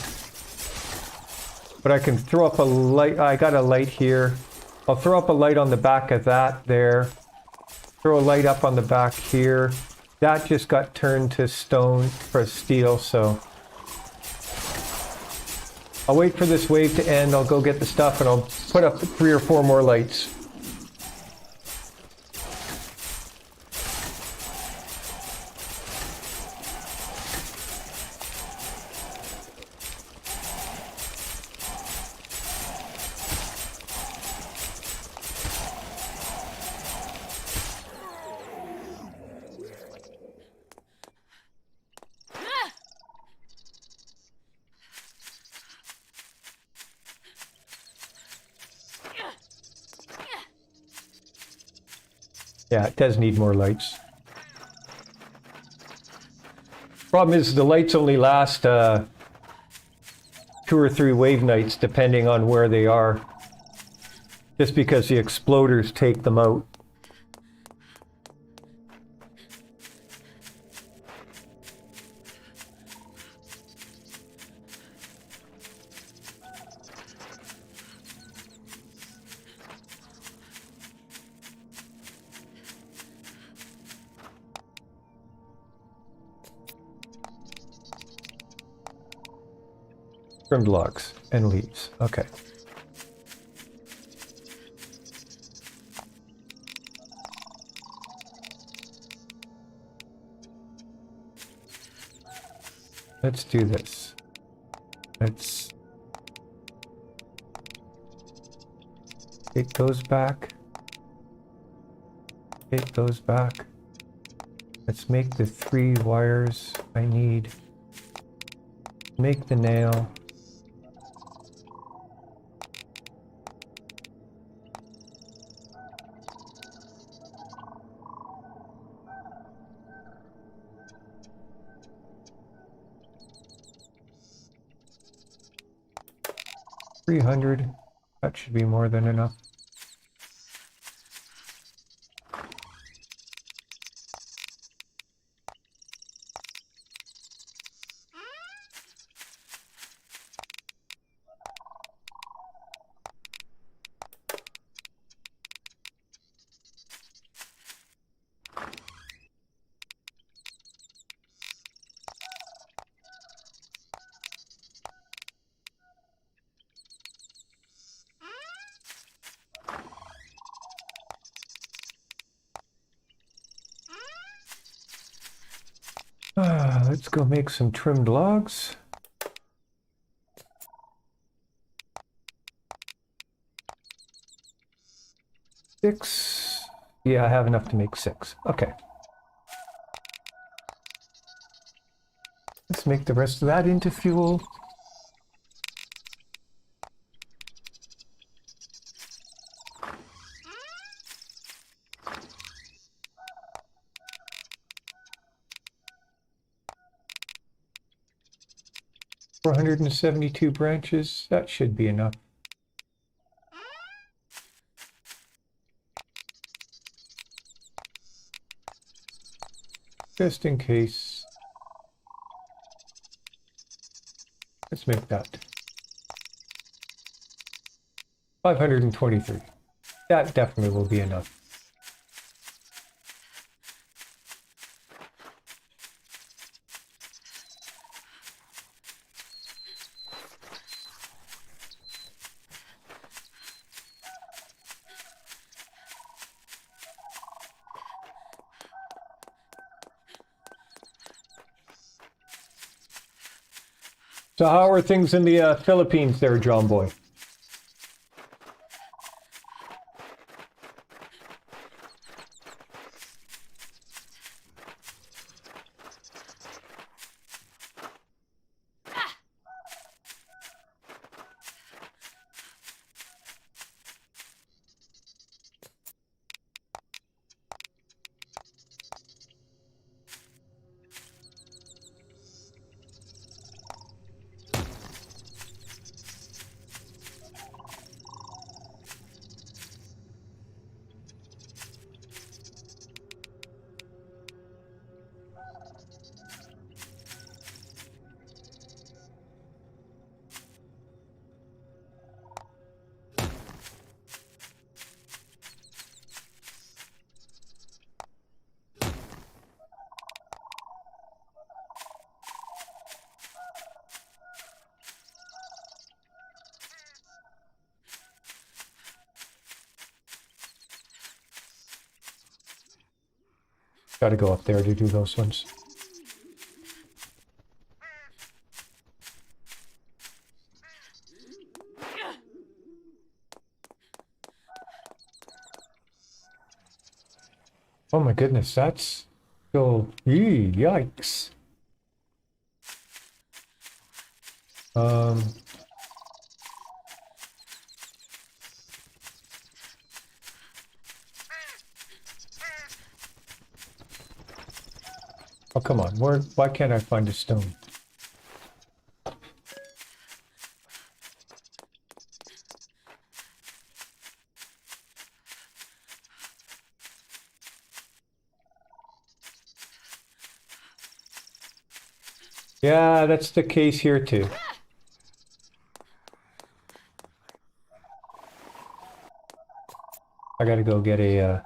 But I can throw up a light. I got a light here. I'll throw up a light on the back of that there. Throw a light up on the back here. That just got turned to stone for steel, so I'll wait for this wave to end. I'll go get the stuff and I'll put up 3 or 4 more lights. Yeah, it does need more lights. Problem is the lights only last 2 or 3 wave nights depending on where they are. Just because the exploders take them out. Trimmed logs and leaves. Okay. Let's do this. Let's take those back. Take those back. Let's make the 3 wires I need. Make the nail. $300. That should be more than enough. let's go make some trimmed logs. Six. Yeah, I have enough to make 6. Okay. Let's make the rest of that into fuel. $472 branches. That should be enough. Just in case. Let's make that 523. That definitely will be enough. So how are things in the Philippines there, John Boy? Got to go up there to do those ones. Oh my goodness, that's still... Yikes. Oh, come on. Why can't I find a stone? Yeah, that's the case here too. I gotta go get a...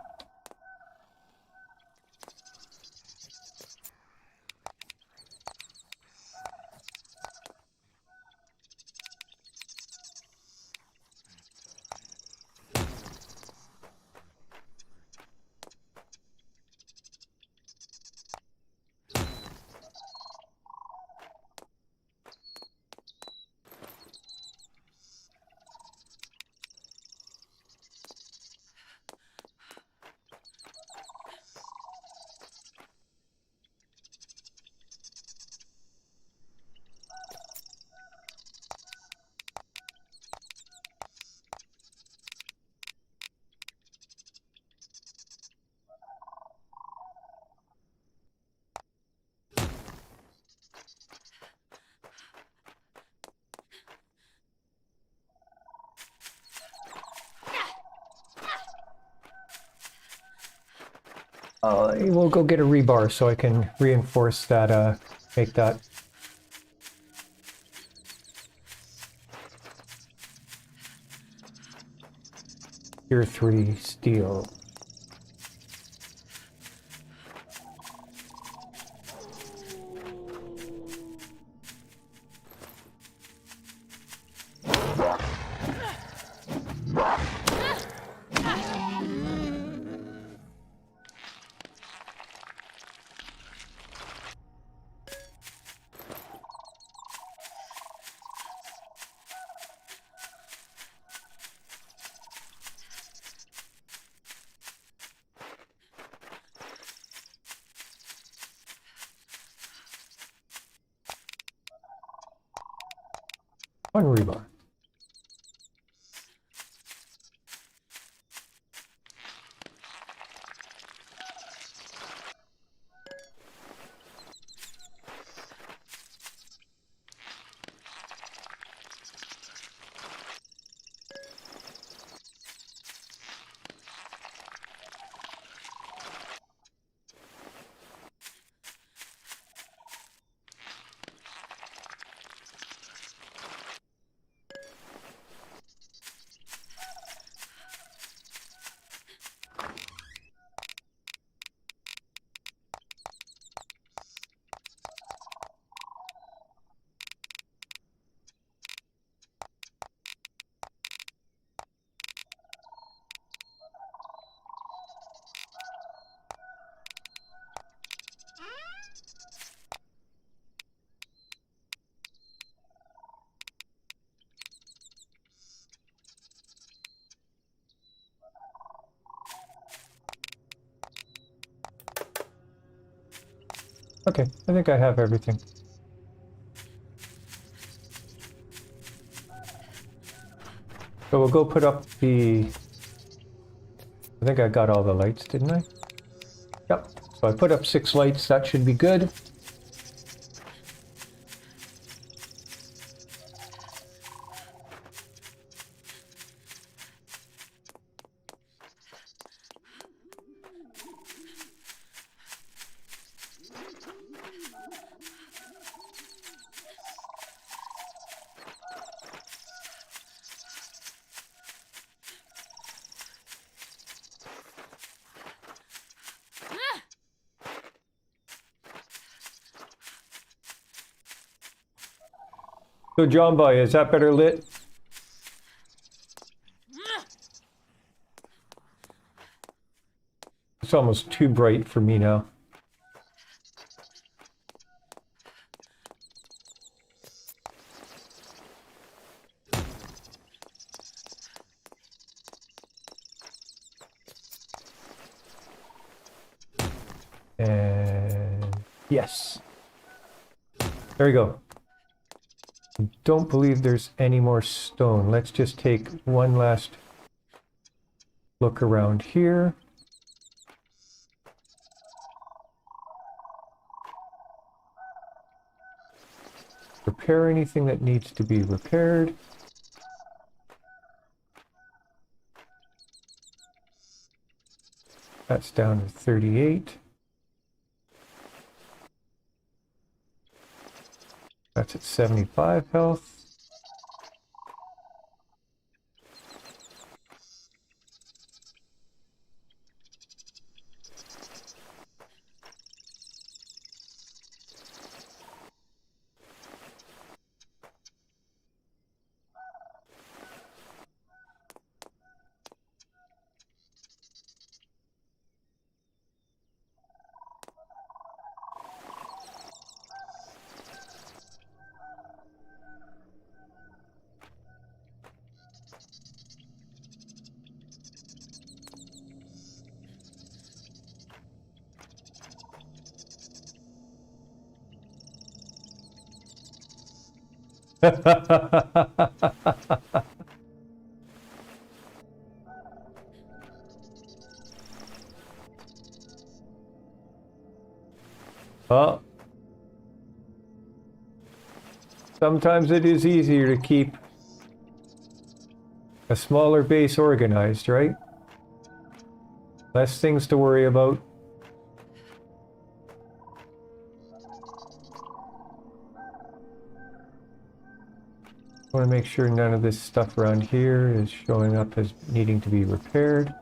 we'll go get a rebar so I can reinforce that, make that. Tier 3 steel. One rebar. Okay, I think I have everything. So we'll go put up the... I think I got all the lights, didn't I? Yep. So I put up 6 lights. That should be good. So John Boy, is that better lit? It's almost too bright for me now. And yes. There we go. I don't believe there's any more stone. Let's just take one last look around here. Repair anything that needs to be repaired. That's down to 38. That's at 75 health. Well, sometimes it is easier to keep a smaller base organized, right? Less things to worry about. I want to make sure none of this stuff around here is showing up as needing to be repaired.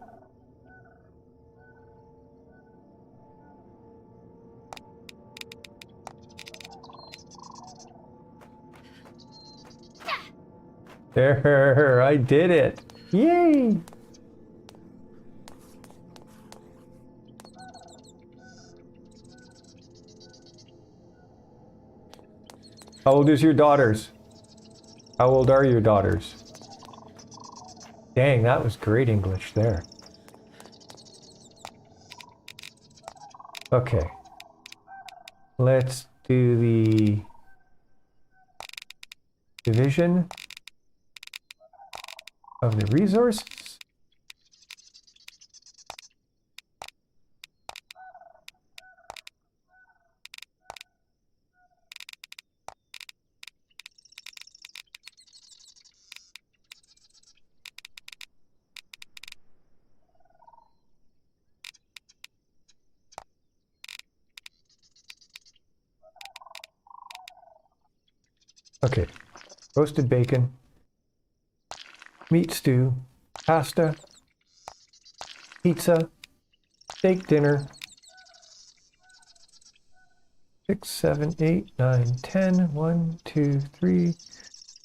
There, I did it! Yay! How old is your daughters? How old are your daughters? Dang, that was great English there. Okay. Let's do the division. of the resources. Okay, roasted bacon, meat stew, pasta, pizza, steak dinner, 6, 7, 8, 9, 10, 1, 2, 3,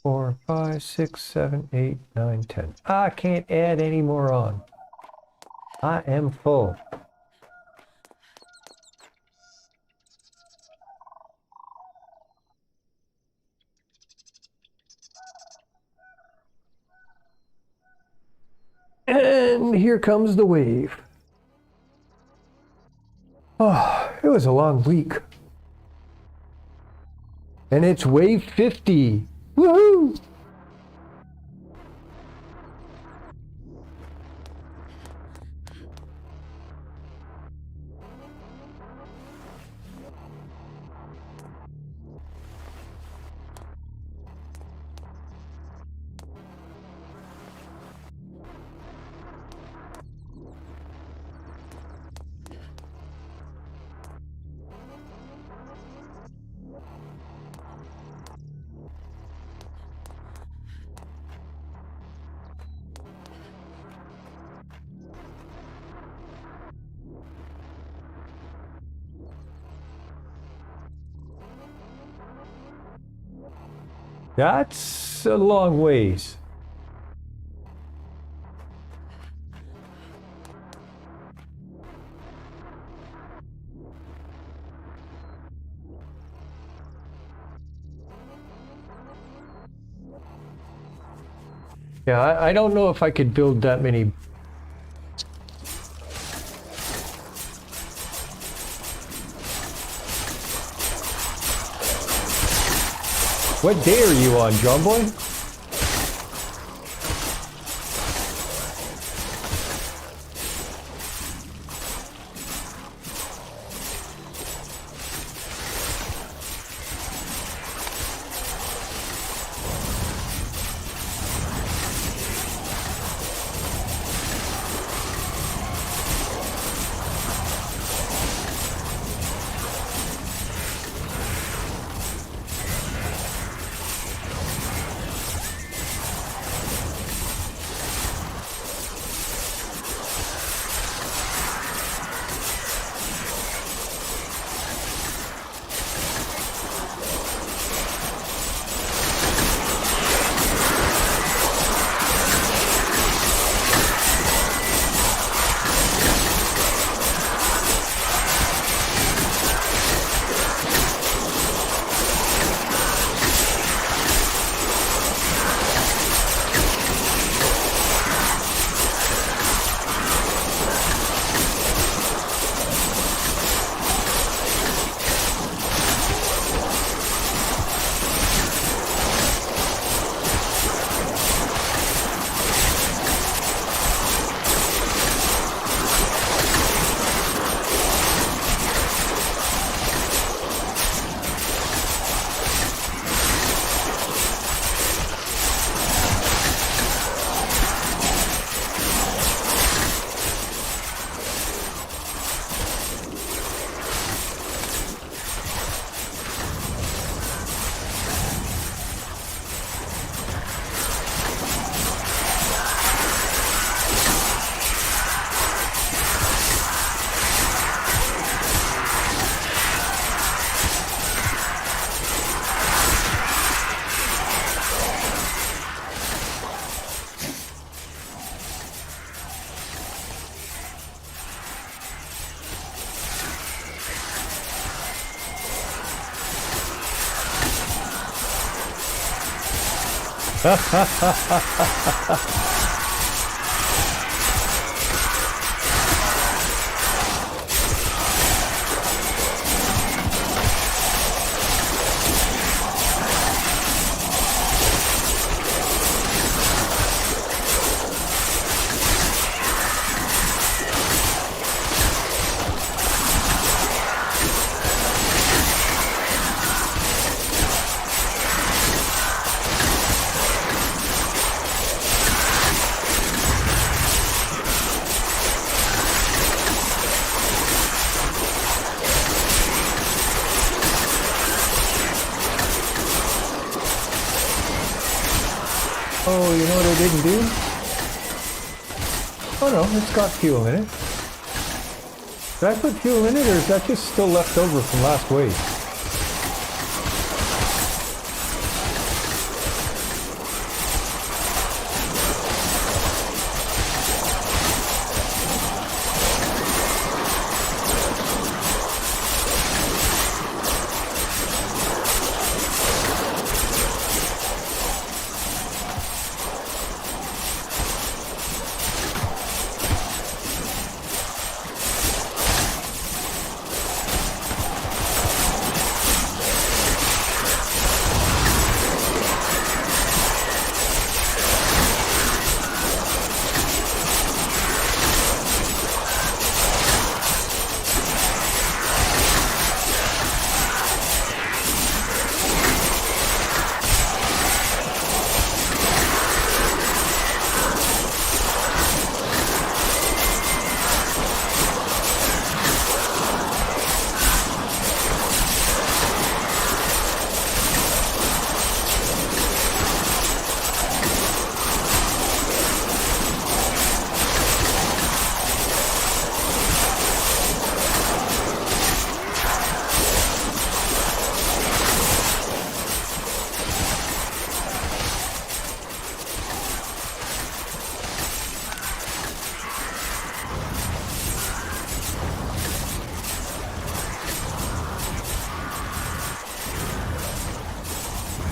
4, 5, 6, 7, 8, 9, 10. I can't add any more on. I am full. And here comes the wave. Oh, it was a long week. And it's wave 50. Woohoo! That's a long ways. Yeah, I don't know if I could build that many. What day are you on, John Boy? Oh, you know what I didn't do? Oh no, it's got fuel in it. Did I put fuel in it, or is that just still left over from last wave?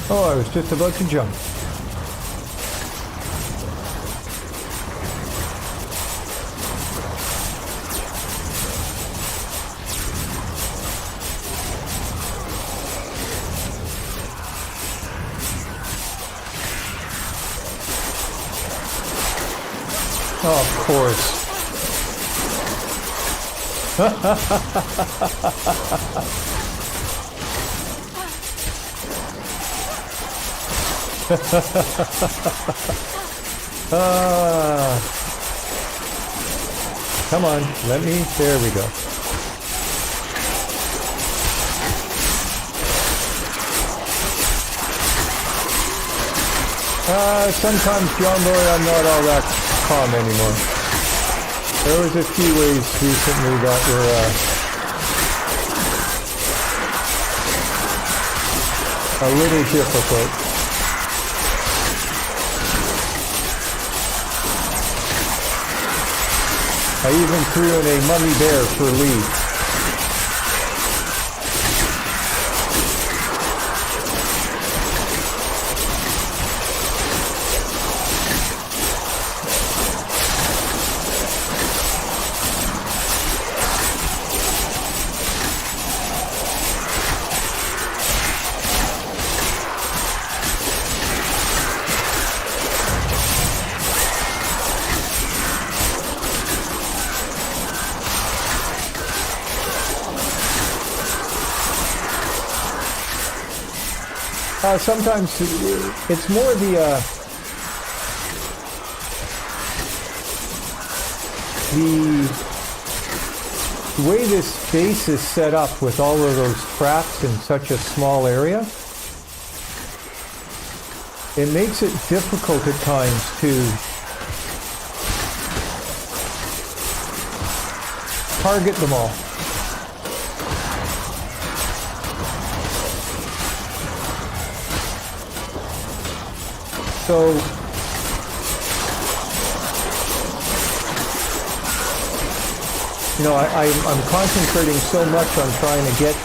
Oh, I was just about to jump. Oh, of course. Come on, let me, there we go. Sometimes, John Boy, I'm not all that calm anymore. There was a few ways recently that were a little difficult. I even threw in a mummy bear for Lee. Sometimes it's more the way this base is set up with all of those traps in such a small area. It makes it difficult at times to target them all. So, you know, I'm concentrating so much on trying to get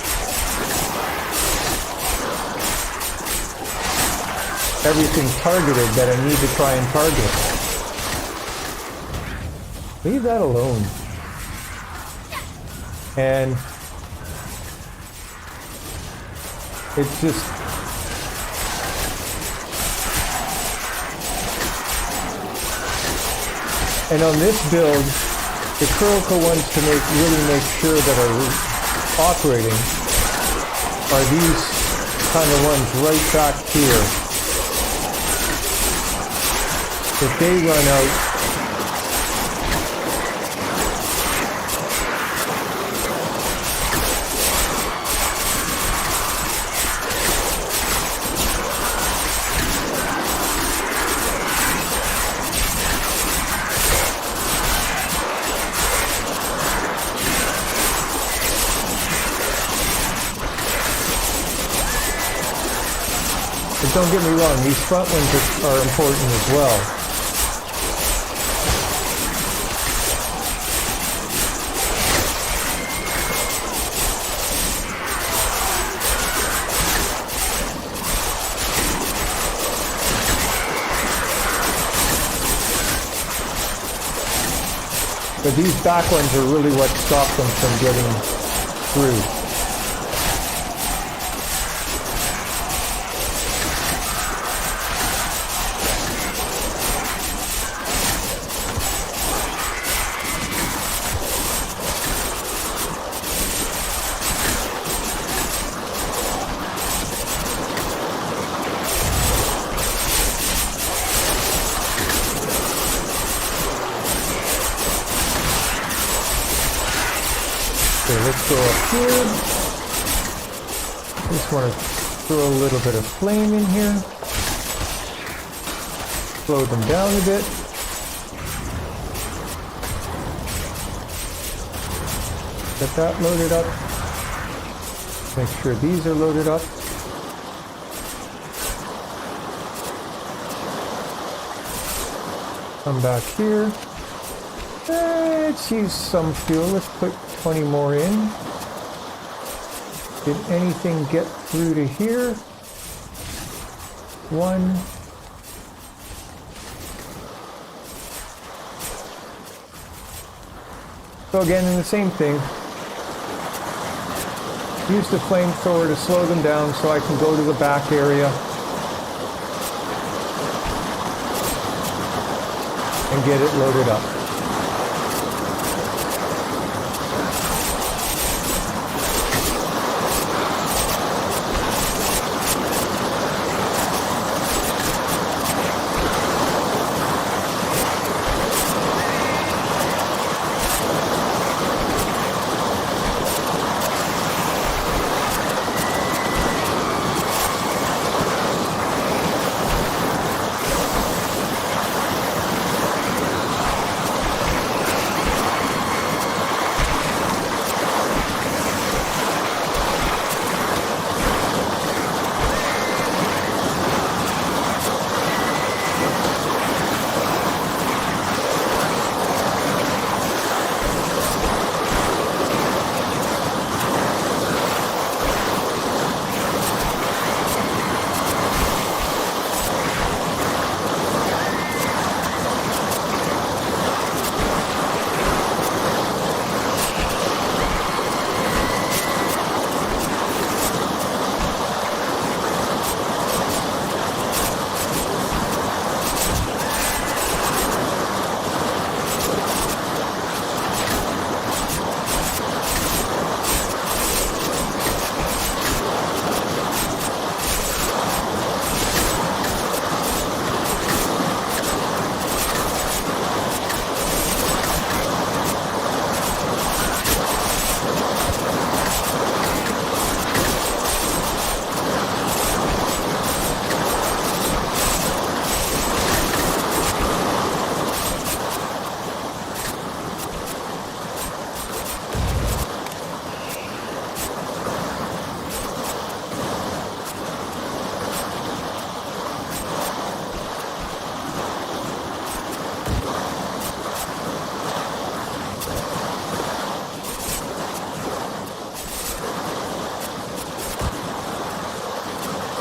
everything targeted that I need to try and target. Leave that alone. And it's just, and on this build, the critical ones to really make sure that are operating are these kind of ones right back here. If they run out, Because don't get me wrong, these front ones are important as well. But these back ones are really what stop them from getting through. Okay, let's go up here. Just want to throw a little bit of flame in here. Slow them down a bit. Get that loaded up. Make sure these are loaded up. Come back here. Let's use some fuel. Let's put 20 more in. Did anything get through to here? One. So again, in the same thing, use the flamethrower to slow them down so I can go to the back area and get it loaded up.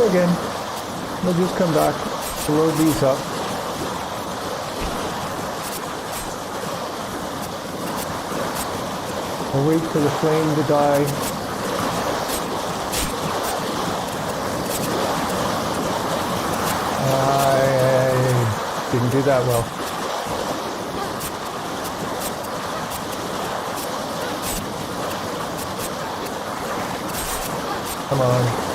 So again, we'll just come back, load these up. I'll wait for the flame to die. I didn't do that well. Come on.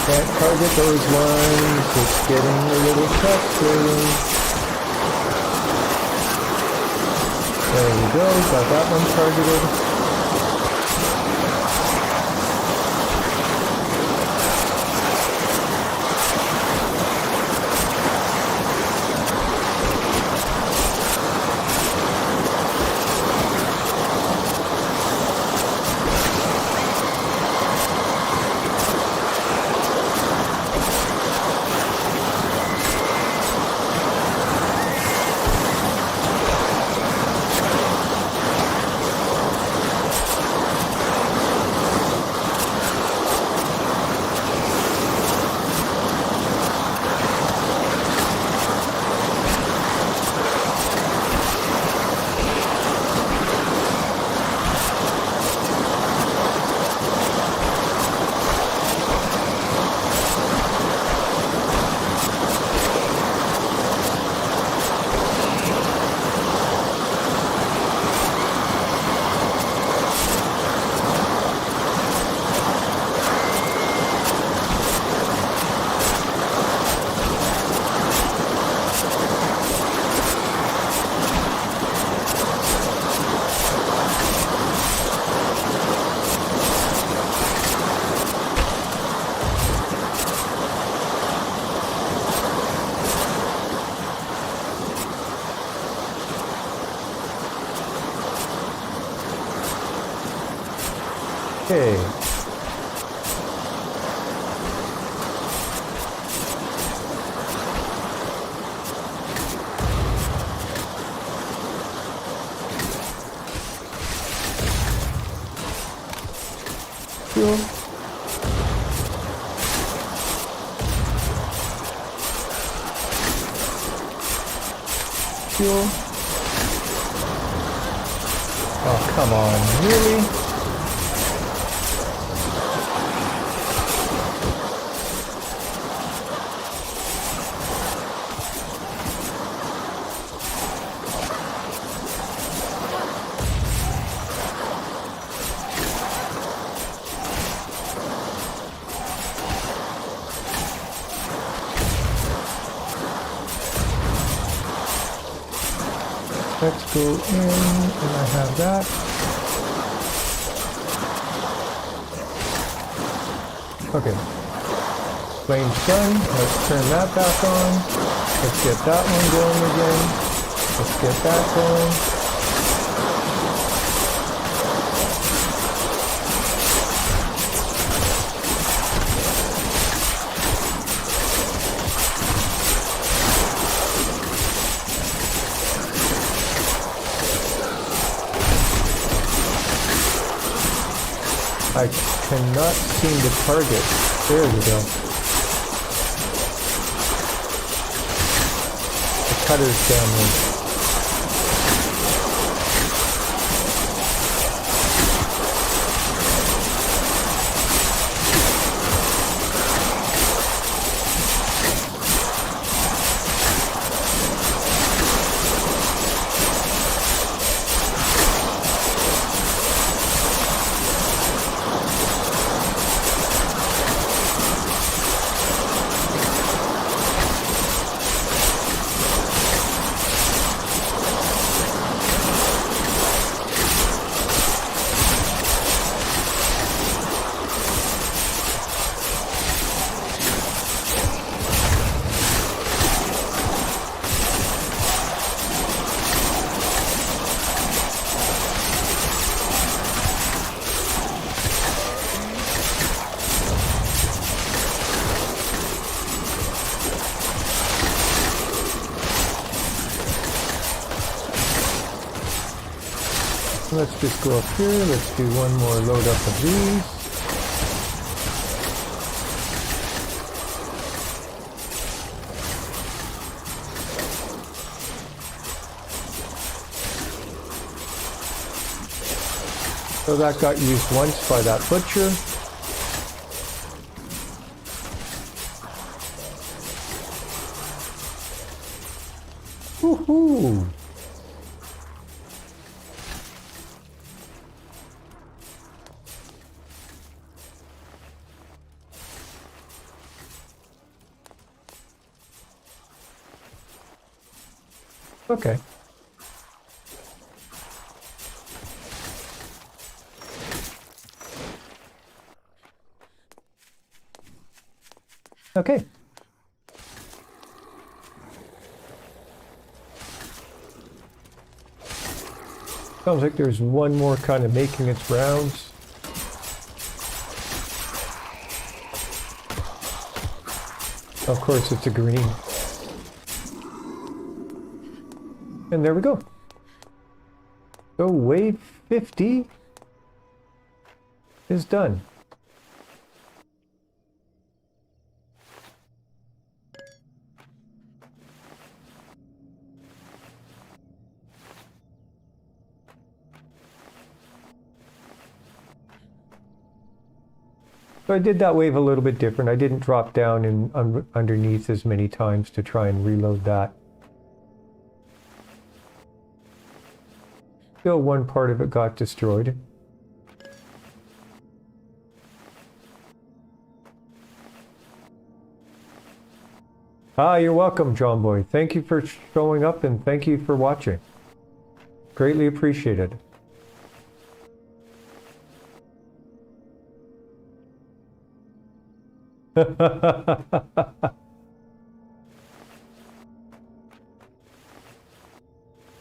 Can't target those ones, it's getting a little frustrating. There we go, got that one targeted. Okay. Fuel. Fuel. Oh, come on, really? Let's go in, and I have that. Okay. Flame's done. Let's turn that back on. Let's get that one going again. Let's get that going. I cannot seem to target. There we go. The cutter's down there. Let's just go up here. Let's do one more load up of these. So that got used once by that butcher. Woohoo! Okay. Okay. Sounds like there's one more kind of making its rounds. Of course, it's a green. And there we go. So wave 50 is done. So I did that wave a little bit different. I didn't drop down in underneath as many times to try and reload that. Still, one part of it got destroyed. Ah, you're welcome, John Boy. Thank you for showing up and thank you for watching. Greatly appreciated.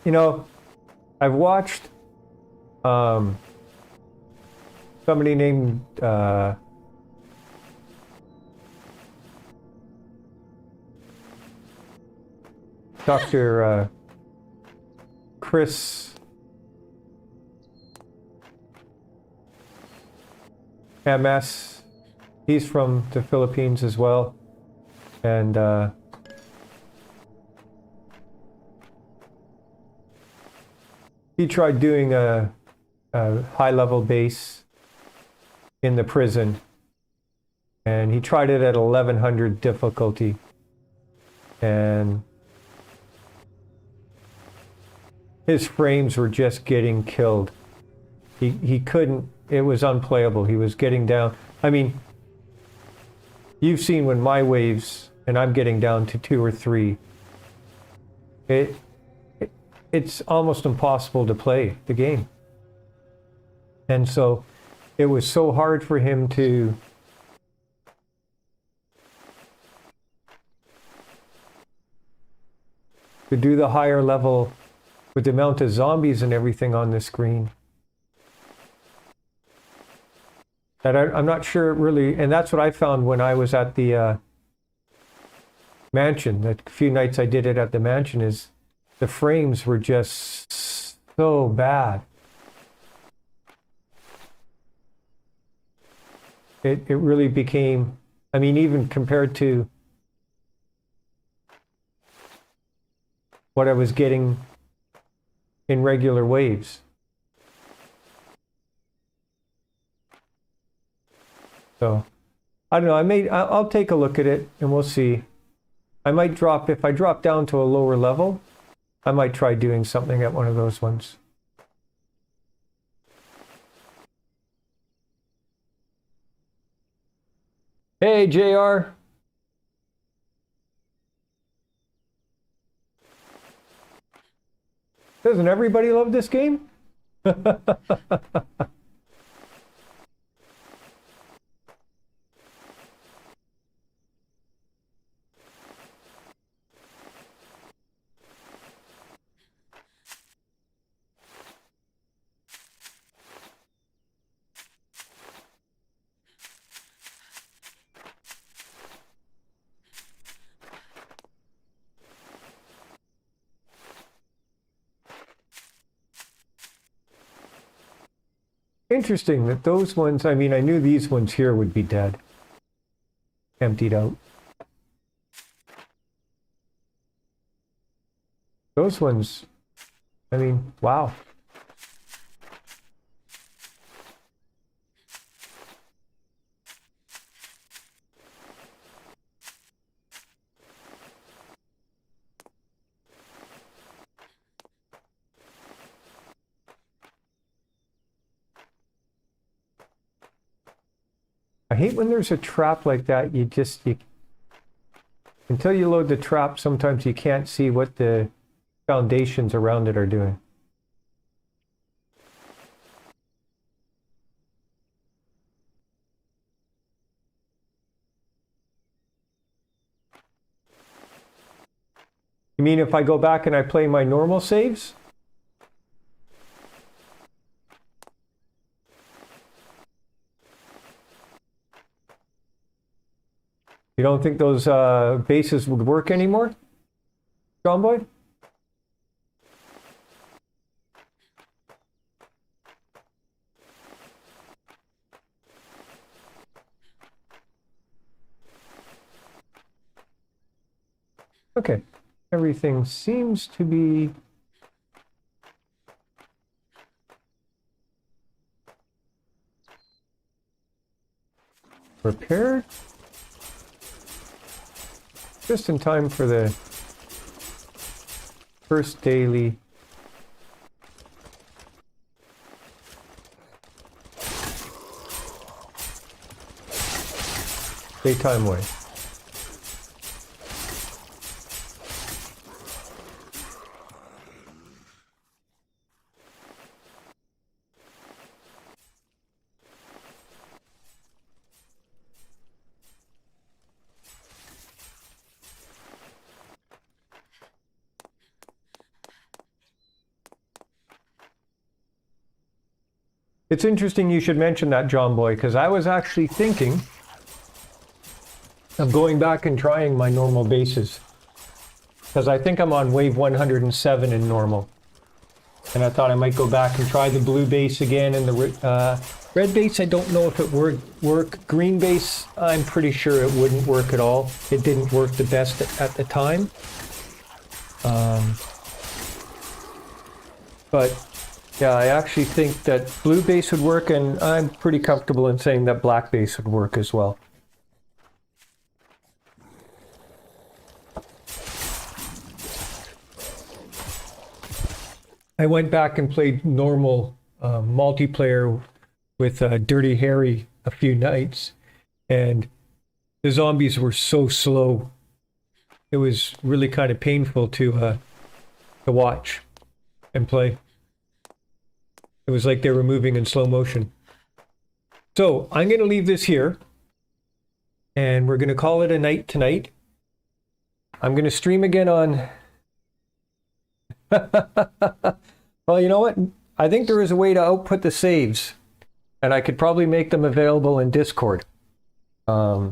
You know, I've watched somebody named Dr. Chris MS. He's from the Philippines as well, and he tried doing a high-level base in the prison, and he tried it at 1100 difficulty, and his frames were just getting killed. He couldn't, it was unplayable. He was getting down. I mean, you've seen when my waves, and I'm getting down to 2 or 3, it's almost impossible to play the game. And so it was so hard for him to do the higher level with the amount of zombies and everything on the screen. That I'm not sure really, and that's what I found when I was at the mansion. The few nights I did it at the mansion, is the frames were just so bad. It really became, I mean, even compared to what I was getting in regular waves. So, I don't know, I'll take a look at it and we'll see. I might drop, if I drop down to a lower level, I might try doing something at one of those ones. Hey, JR. Doesn't everybody love this game? Interesting that those ones, I mean, I knew these ones here would be dead. Emptied out. Those ones, I mean, wow. I hate when there's a trap like that. Until you load the trap, sometimes you can't see what the foundations around it are doing. You mean if I go back and I play my normal saves? You don't think those bases would work anymore, John Boy? Okay, everything seems to be repaired. Just in time for the first daily. Daytime way. It's interesting you should mention that, John Boy, because I was actually thinking of going back and trying my normal bases. Because I think I'm on wave 107 in normal. And I thought I might go back and try the blue base again, and the red base, I don't know if it would work. Green base, I'm pretty sure it wouldn't work at all. It didn't work the best at the time. But yeah, I actually think that blue base would work, and I'm pretty comfortable in saying that black base would work as well. I went back and played normal multiplayer with Dirty Harry a few nights, and the zombies were so slow. It was really kind of painful to watch and play. It was like they were moving in slow motion. So I'm going to leave this here, and we're going to call it a night tonight. I'm going to stream again on... Well, you know what? I think there is a way to output the saves, and I could probably make them available in Discord. I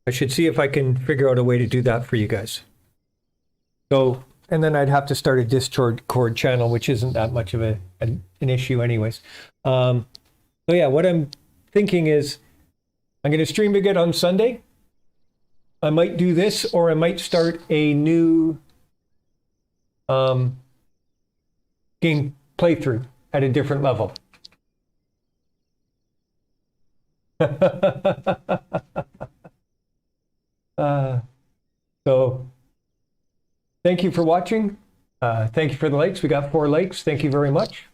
should see if I can figure out a way to do that for you guys. So, and then I'd have to start a Discord channel, which isn't that much of an issue anyways. So yeah, what I'm thinking is I'm going to stream again on Sunday. I might do this, or I might start a new game playthrough at a different level. So thank you for watching. Thank you for the likes. We got 4 likes. Thank you very much.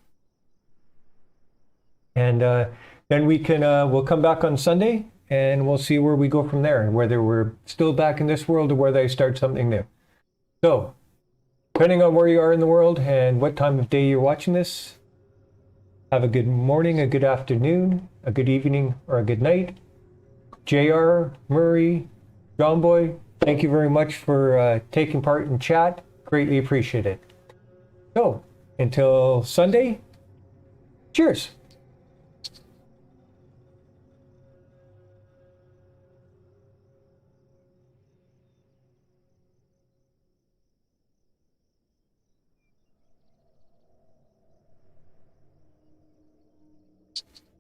And then we can we'll come back on Sunday, and we'll see where we go from there, whether we're still back in this world or whether I start something new. So depending on where you are in the world and what time of day you're watching this, have a good morning, a good afternoon, a good evening, or a good night. JR, Murray, John Boy, thank you very much for taking part in chat. Greatly appreciate it. So, until Sunday, cheers.